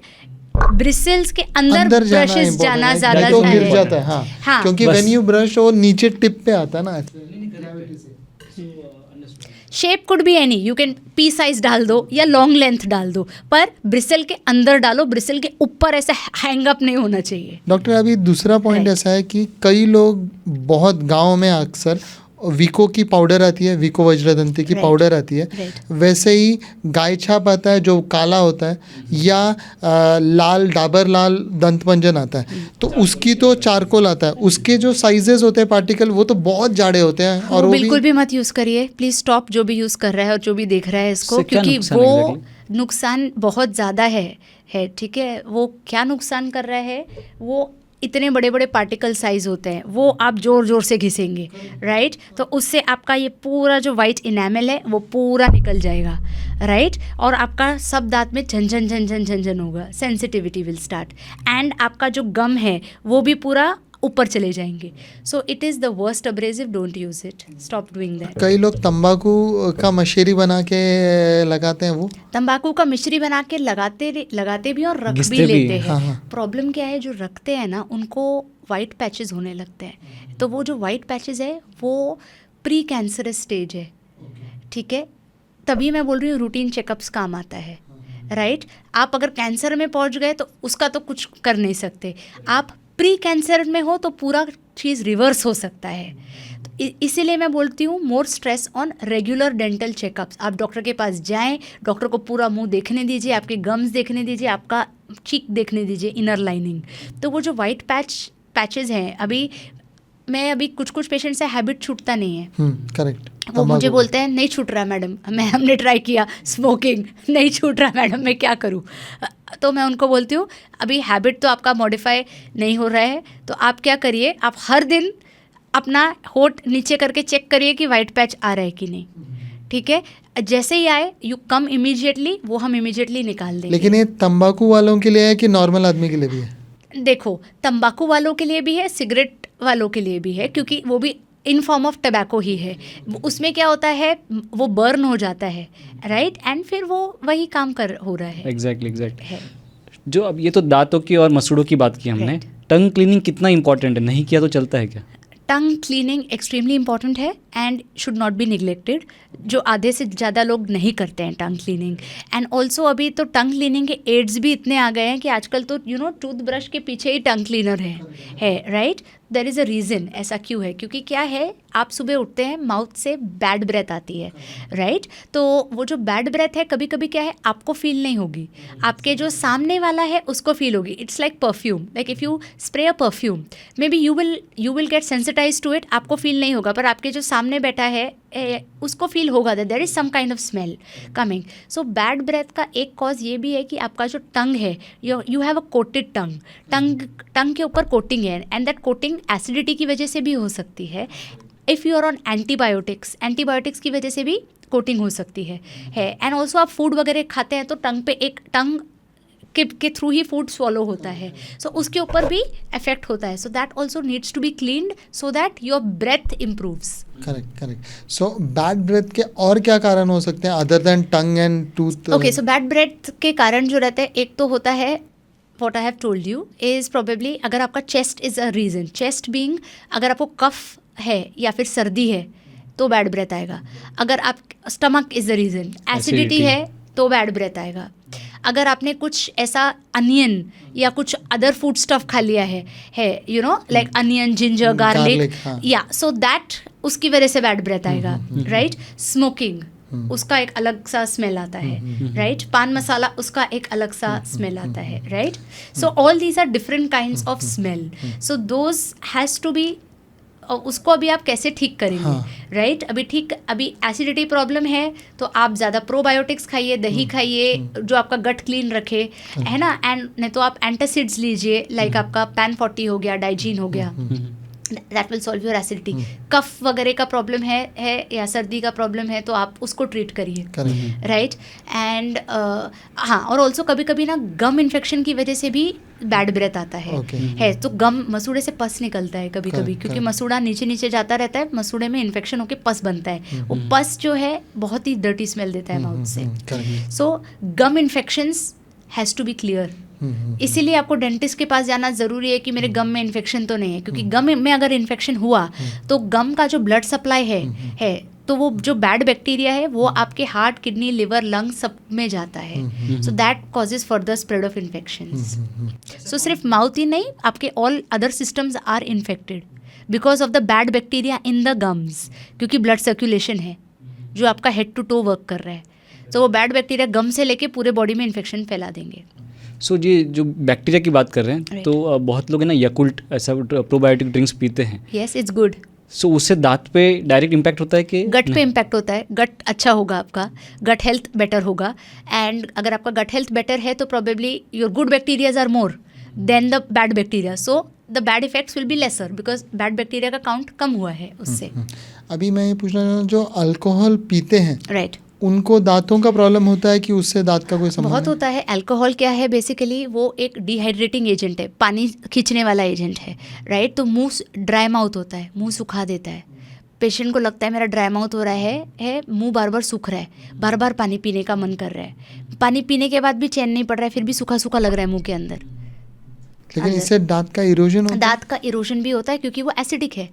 ब्रिसल्स के अंदर ब्रशेस जाना ज़्यादा तो गिर जाता है. हाँ, क्योंकि व्हेन यू ब्रश वो नीचे टिप पे आता है ना. Shape could be any, you can P size डाल दो या लॉन्ग लेंथ डाल दो, पर ब्रिसल के अंदर डालो, ब्रिसल के ऊपर ऐसा हैंग अप नहीं होना चाहिए. डॉक्टर अभी दूसरा पॉइंट ऐसा है कि कई लोग बहुत गाँव में अक्सर विको की पाउडर आती है, विको वज्रदंती की पाउडर आती है, वैसे ही गाय छाप आता है जो काला होता है, या लाल डाबर लाल दंतमंजन आता है, तो उसकी तो चारकोल आता है, उसके जो साइजेस होते हैं पार्टिकल वो तो बहुत जाड़े होते हैं. और वो बिल्कुल भी मत यूज़ करिए, प्लीज़ स्टॉप. जो भी यूज़ कर रहा है और जो भी देख रहा है इसको, क्योंकि वो नुकसान बहुत ज़्यादा है, ठीक है. वो क्या नुकसान कर रहा है, वो इतने बड़े बड़े पार्टिकल साइज होते हैं, वो आप ज़ोर ज़ोर से घिसेंगे, राइट. तो उससे आपका ये पूरा जो वाइट इनेमल है वो पूरा निकल जाएगा, राइट. और आपका सब दांत में झंझन होगा, सेंसिटिविटी विल स्टार्ट. एंड आपका जो गम है वो भी पूरा ऊपर चले जाएंगे. सो it is the worst abrasive, don't use it, stop doing that. कई लोग तंबाकू का मशेरी बना के लगाते हैं, वो तंबाकू का मिश्री बना के लगाते भी और रख भी घिसते भी लेते हैं. हैं. हाँ, हाँ. प्रॉब्लम क्या है, जो रखते हैं ना उनको वाइट पैचेस होने लगते हैं. तो वो जो वाइट पैचेस है वो प्री कैंसरस स्टेज है. ठीक है, तभी मैं बोल रही हूँ रूटीन चेकअप्स काम आता है. राइट, आप अगर कैंसर में पहुँच गए तो उसका तो कुछ कर नहीं सकते. आप प्री कैंसर में हो तो पूरा चीज़ रिवर्स हो सकता है. तो इसीलिए मैं बोलती हूँ more stress on regular dental checkups. आप डॉक्टर के पास जाएं, डॉक्टर को पूरा मुंह देखने दीजिए, आपके गम्स देखने दीजिए, आपका चीक देखने दीजिए, इनर लाइनिंग. तो वो जो वाइट पैचेस हैं, मैं अभी कुछ पेशेंट से हैबिट छूटता नहीं है. करेक्ट. वो मुझे बोलते हैं नहीं छूट रहा मैडम, हमने ट्राई किया स्मोकिंग, नहीं छूट रहा मैडम, मैं क्या करूँ. तो मैं उनको बोलती हूँ अभी हैबिट तो आपका मॉडिफाई नहीं हो रहा है, तो आप क्या करिए, आप हर दिन अपना होठ नीचे करके चेक करिए कि वाइट पैच आ रहा है कि नहीं. ठीक है, जैसे ही आए यू कम इमीडिएटली, वो हम इमीडिएटली निकाल देंगे. लेकिन ये तंबाकू वालों के लिए है कि नॉर्मल आदमी के लिए भी है? देखो, तंबाकू वालों के लिए भी है, सिगरेट वालों के लिए भी है, क्योंकि वो भी इन फॉर्म ऑफ टबैको ही है. उसमें क्या होता है, वो बर्न हो जाता है. राइट, एंड फिर वो वही काम हो रहा है. एग्जैक्टली. जो अब ये तो दांतों की और मसूड़ों की बात की हमने. Right. टंग क्लीनिंग कितना इंपॉर्टेंट है, नहीं किया तो चलता है क्या? टंग क्लीनिंग एक्सट्रीमली इंपॉर्टेंट है and should not be neglected. जो आधे से ज़्यादा लोग नहीं करते हैं टंग क्लीनिंग. एंड ऑल्सो अभी तो टंग क्लीनिंग के एड्स भी इतने आ गए हैं कि आजकल तो टूथब्रश के पीछे ही टंग क्लीनर है. Right, there is a reason. ऐसा क्यों है, क्योंकि क्या है, आप सुबह उठते हैं, माउथ से बैड ब्रेथ आती है. राइट, तो वो जो बैड ब्रेथ है कभी कभी क्या है, आपको फील नहीं होगी, आपके जो सामने वाला है उसको फील होगी. It's like perfume, like if you spray a perfume, maybe you will get sensitize to it. आपको फील नहीं होगा, पर आपके जो सामने बैठा है उसको फील होगा that there is some kind of smell coming. So bad breath का एक कॉज ये भी है कि आपका जो टंग है, यू हैव अ कोटेड टंग के ऊपर कोटिंग है, एंड दैट कोटिंग एसिडिटी की वजह से भी हो सकती है. If you are on antibiotics की वजह से भी कोटिंग हो सकती है. एंड ऑल्सो आप फूड वगैरह खाते हैं तो टंग के थ्रू ही फूड स्वॉलो होता है, सो उसके ऊपर भी इफेक्ट होता है. So that also needs to be cleaned so that your breath improves. Correct. So bad breath के और क्या कारण हो सकते हैं other than tongue and tooth? Okay, so bad breath के कारण जो रहते हैं, एक तो होता है what I have told you is probably, अगर आपका chest is a reason, chest being, अगर आपको कफ है या फिर सर्दी है तो बैड ब्रेथ आएगा. अगर आप stomach is the reason, acidity है तो बैड ब्रेथ आएगा. अगर आपने कुछ ऐसा अनियन या कुछ अदर फूड स्टफ खा लिया है लाइक अनियन, जिंजर, गार्लिक, या सो दैट उसकी वजह से बैड ब्रेथ आएगा. राइट, स्मोकिंग, उसका एक अलग सा स्मेल आता है. राइट, पान मसाला, उसका एक अलग सा स्मेल आता है. Right, so all these are different kinds of smell. So those has to be, उसको अभी आप कैसे ठीक करेंगे. राइट, अभी एसिडिटी प्रॉब्लम है तो आप ज़्यादा प्रोबायोटिक्स खाइए, दही खाइए जो आपका गट क्लीन रखे, है ना. एंड नहीं तो आप एंटासिड्स लीजिए, लाइक आपका PAN40 हो गया, डाइजीन हो गया, that will solve your acidity. कफ वगैरह का प्रॉब्लम है या सर्दी का प्रॉब्लम है तो आप उसको ट्रीट करिए. राइट, एंड हाँ, और ऑल्सो कभी कभी ना गम इन्फेक्शन की वजह से भी बैड ब्रेथ आता है. तो गम, मसूड़े से पस निकलता है कभी कभी, क्योंकि मसूड़ा नीचे जाता रहता है, मसूड़े में इन्फेक्शन होकर पस बनता है. वो पस जो है बहुत ही डर्टी स्मेल देता है माउथ से. So gum infections has to be clear. इसीलिए आपको डेंटिस्ट के पास जाना ज़रूरी है कि मेरे गम में इन्फेक्शन तो नहीं है, क्योंकि गम में अगर इन्फेक्शन हुआ तो गम का जो ब्लड सप्लाई है तो वो जो बैड बैक्टीरिया है वो आपके हार्ट, किडनी, लिवर, लंग सब में जाता है. So that causes further spread of infections. So सिर्फ माउथ ही नहीं, आपके all other systems are infected because of the bad bacteria in the gums, क्योंकि ब्लड सर्कुलेशन है जो आपका हेड टू टो वर्क कर रहा है. तो वो बैड बैक्टीरिया गम से लेके पूरे बॉडी में इन्फेक्शन फैला देंगे. सो जी, जो बैक्टीरिया की बात कर रहे हैं तो बहुत लोग है ना याकुल्ट ऐसा प्रोबायोटिक ड्रिंक्स पीते हैं. Yes, it's good. सो उससे दांत पे डायरेक्ट इम्पैक्ट होता है कि गट पे इम्पैक्ट होता है. गट अच्छा होगा, आपका गट हेल्थ बेटर होगा. एंड अगर आपका गट हेल्थ बेटर है तो probably your good bacterias are more than the bad bacteria. So the bad effects will be lesser because bad bacteria का काउंट कम हुआ है उससे. अभी मैं ये पूछना चाहता हूँ, जो अल्कोहल पीते हैं, राइट, उनको दांतों का प्रॉब्लम होता है कि उससे दांत का कोई संबंध बहुत है? होता है। अल्कोहल क्या है बेसिकली, वो एक डिहाइड्रेटिंग एजेंट है, पानी खींचने वाला एजेंट है, राइट। तो मुंह ड्राई माउथ होता है, मुंह सुखा देता है। पेशेंट को लगता है मेरा ड्राई माउथ हो रहा है मुंह बार बार सूख रहा है, बार बार पानी पीने का मन कर रहा है, पानी पीने के बाद भी चैन नहीं पड़ रहा है, फिर भी सूखा सूखा लग रहा है मुंह के अंदर। लेकिन इससे दांत का इरोजन होता है? दांत का इरोजन भी होता है क्योंकि वो एसिडिक है।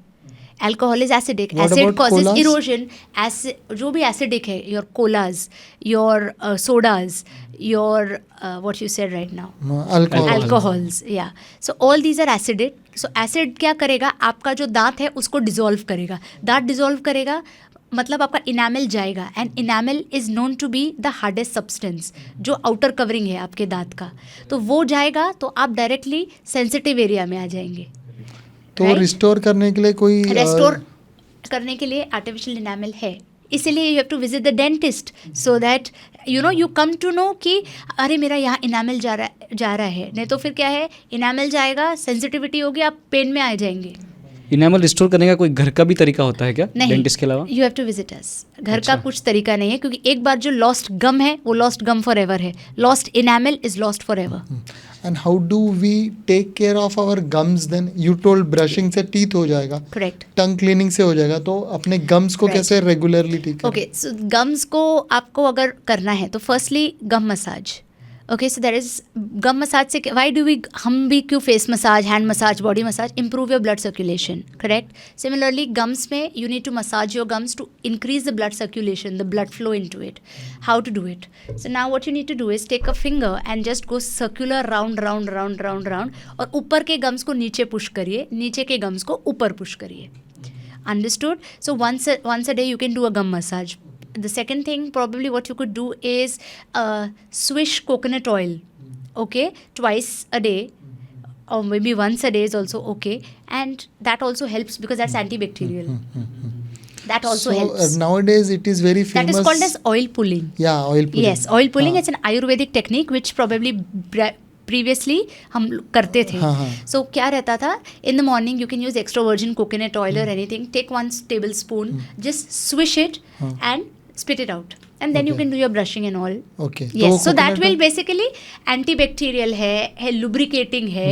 Alcohol is acidic, What acid about causes colas? Erosion. जो भी एसिडिक है, your colas, your sodas, your what you said right now, alcohol. Alcohols, या so all these are acidic. So acid क्या करेगा, आपका जो दांत है उसको डिसॉल्व करेगा। दांत डिसॉल्व करेगा मतलब आपका इनामल जाएगा, and enamel is known to be the hardest substance, जो आउटर कवरिंग है आपके दांत का। तो वो जाएगा तो आप डायरेक्टली सेंसिटिव एरिया में आ जाएंगे। तो Right? रिस्टोर करने के लिए कोई रेस्टोर करने के लिए आर्टिफिशियल इनामल है, इसीलिए you have to visit the dentist so that you come to know कि अरे मेरा यहाँ इनामल जा रहा है। नहीं तो फिर क्या है, इनामल जाएगा, सेंसिटिविटी होगी, आप पेन में आ जाएंगे। इनेमल रिस्टोर करने का कोई घर का भी तरीका होता है क्या नहीं, डेंटिस्ट के अलावा? You have to visit us. घर का कुछ तरीका नहीं है, क्योंकि एक बार जो लॉस्ट गम है वो लॉस्ट गम फॉर एवर है, lost enamel is lost forever. And how do we take care of our gums then? You told brushing से टीथ हो जाएगा, करेक्ट। टंग क्लीनिंग से हो जाएगा, तो अपने गम्स को Right. कैसे रेगुलरली ठीक करें? ओके, सो गम्स को आपको अगर करना है तो firstly gum massage. Okay, so there is gum massage से व्हाई डू वी, हम भी क्यों face massage, hand massage, body massage, improve your blood circulation, correct. Similarly gums में you need to massage your gums to increase the blood circulation, the blood flow into it. How to do it? So now what you need to do is take a finger and just go circular round round round round round, और ऊपर के gums को नीचे push करिए, नीचे के gums को ऊपर पुश करिए। Understood? So once a day you can do a gum massage. The second thing probably what you could do is swish coconut oil, okay, twice a day, or maybe once a day is also okay, and that also helps because that's antibacterial. That also helps. Nowadays it is very famous. That is called as oil pulling. Yeah, oil pulling. Yes, oil pulling. It's an Ayurvedic technique which probably previously हम करते थे। सो क्या रहता था, in the morning you can use extra virgin coconut oil और anything, take 1 tablespoon, just swish it and spit it out, and then you can do your brushing and all. Okay. Yes, so that will basically antibacterial है lubricating है,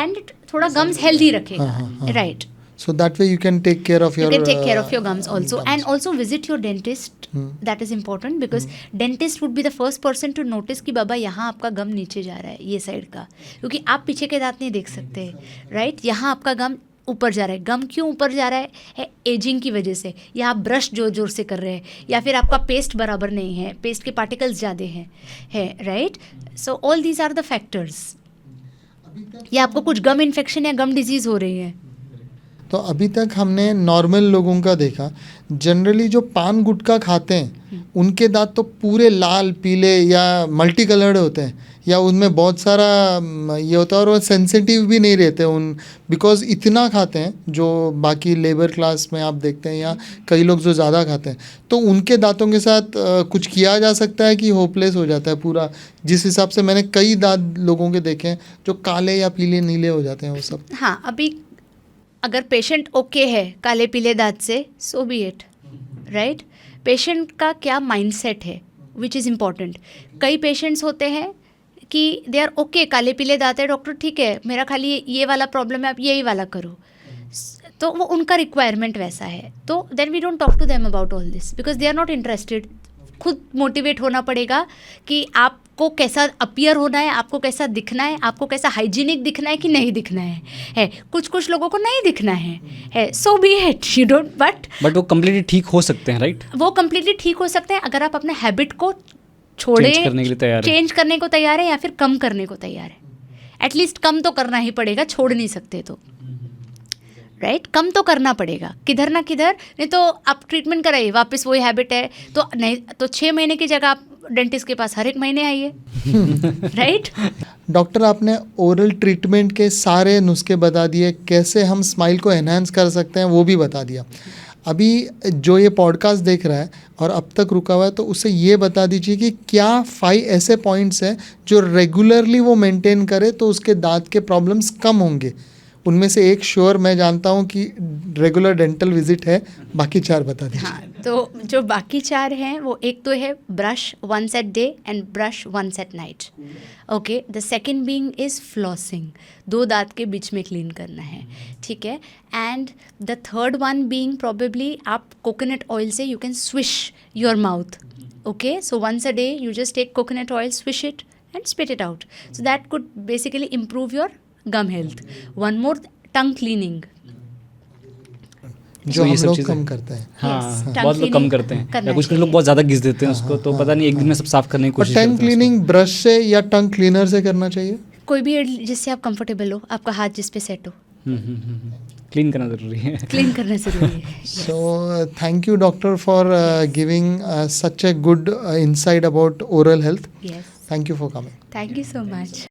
and थोड़ा gums healthy रखेगा, right? So that way you can take care of your. You can take care of your gums also, and also visit your dentist. That is important because dentist would be the first person to notice कि बाबा यहाँ आपका गम नीचे जा रहा है, ये side का, क्योंकि आप पीछे के दांत नहीं देख सकते, राइट। यहाँ आपका गम ऊपर जा रहा है। गम क्यों ऊपर जा रहा है एजिंग की वजह से, या आप ब्रश जोर जोर से कर रहे हैं, या फिर आपका पेस्ट बराबर नहीं है, पेस्ट के पार्टिकल्स ज़्यादा हैं, right. So all these are the factors. या आपको कुछ गम इन्फेक्शन या गम डिजीज़ हो रही है। तो अभी तक हमने नॉर्मल लोगों का देखा, जनरली जो पान गुटखा खाते हैं उनके दांत तो पूरे लाल पीले या मल्टी कलर्ड होते हैं, या उनमें बहुत सारा ये होता है, और वो सेंसिटिव भी नहीं रहते उन, बिकॉज इतना खाते हैं जो बाकी लेबर क्लास में आप देखते हैं, या कई लोग जो ज़्यादा खाते हैं, तो उनके दांतों के साथ कुछ किया जा सकता है कि होपलेस हो जाता है पूरा? जिस हिसाब से मैंने कई दांत लोगों के देखे हैं जो काले या पीले नीले हो जाते हैं वो सब। हाँ, अभी अगर पेशेंट ओके है काले पीले दांत से, सो बी इट, राइट। पेशेंट का क्या माइंडसेट है विच इज़ इम्पॉर्टेंट। कई पेशेंट्स होते हैं कि दे आर ओके, काले पीले दांत है, डॉक्टर ठीक है मेरा खाली ये वाला प्रॉब्लम है, आप यही वाला करो, तो वो उनका रिक्वायरमेंट वैसा है। तो then we don't talk to them about all this because they are not interested. खुद मोटिवेट होना पड़ेगा कि आपको कैसा अपीयर होना है, आपको कैसा दिखना है, आपको कैसा हाइजीनिक दिखना है कि नहीं दिखना है। कुछ लोगों को नहीं दिखना है, so be it, you don't, but वो कम्प्लीटली ठीक हो सकते हैं, राइट? वो कम्प्लीटली ठीक हो सकते हैं अगर आप अपने हैबिट को छोड़े, चेंज करने के लिए तैयार है, चेंज करने को तैयार है, या फिर कम करने को तैयार है। एटलीस्ट कम तो करना ही पड़ेगा, छोड़ नहीं सकते तो, राइट। कम तो करना पड़ेगा किधर ना किधर, नहीं तो आप ट्रीटमेंट कराइए वापस वही हैबिट है, तो नहीं तो 6 महीने की जगह आप डेंटिस्ट के पास हर एक महीने आइए, राइट। डॉक्टर, आपने ओरल ट्रीटमेंट के सारे नुस्खे बता दिए, कैसे हम स्माइल को एनहांस कर सकते हैं वो भी बता दिया। अभी जो ये पॉडकास्ट देख रहा है और अब तक रुका हुआ है, तो उसे ये बता दीजिए कि क्या 5 ऐसे पॉइंट्स हैं जो रेगुलरली वो मेंटेन करे तो उसके दांत के प्रॉब्लम्स कम होंगे। उनमें से एक श्योर मैं जानता हूँ कि रेगुलर डेंटल विजिट है, बाकी 4 बता दीजिए। हाँ, तो जो बाकी 4 हैं वो एक तो है brush once at day and brush once at night. Okay, the second being is flossing, 2 दांत के बीच में क्लीन करना है, ठीक है. And the third one being probably आप कोकोनट ऑयल से you can swish your mouth. Okay, so once a day you just take coconut oil, swish it and spit it out. So that could basically improve your gum health. One more, tongue cleaning. जो तो ये हम सब लोग चीज़ें- कम करते हैं. हाँ, Yes, tongue बहुत लोग कम cleaning करते हैं करना या कुछ चाहिए. लोग बहुत ज़्यादा घिस देते हैं उसको, तो पता नहीं एक दिन में सब साफ करने की और कोशिश टंग करते हैं उसको। क्लीनिंग ब्रश से या टंग क्लीनर से करना चाहिए. कोई भी जिससे आप कंफर्टेबल हो, आपका हाथ जिस पे सेट हो, क्लीन करना ज़रूरी है. क्लीन करना जरूरी है. So thank you doctor for giving such a good insight about oral health. Yes. Thank you for coming. Thank you so much.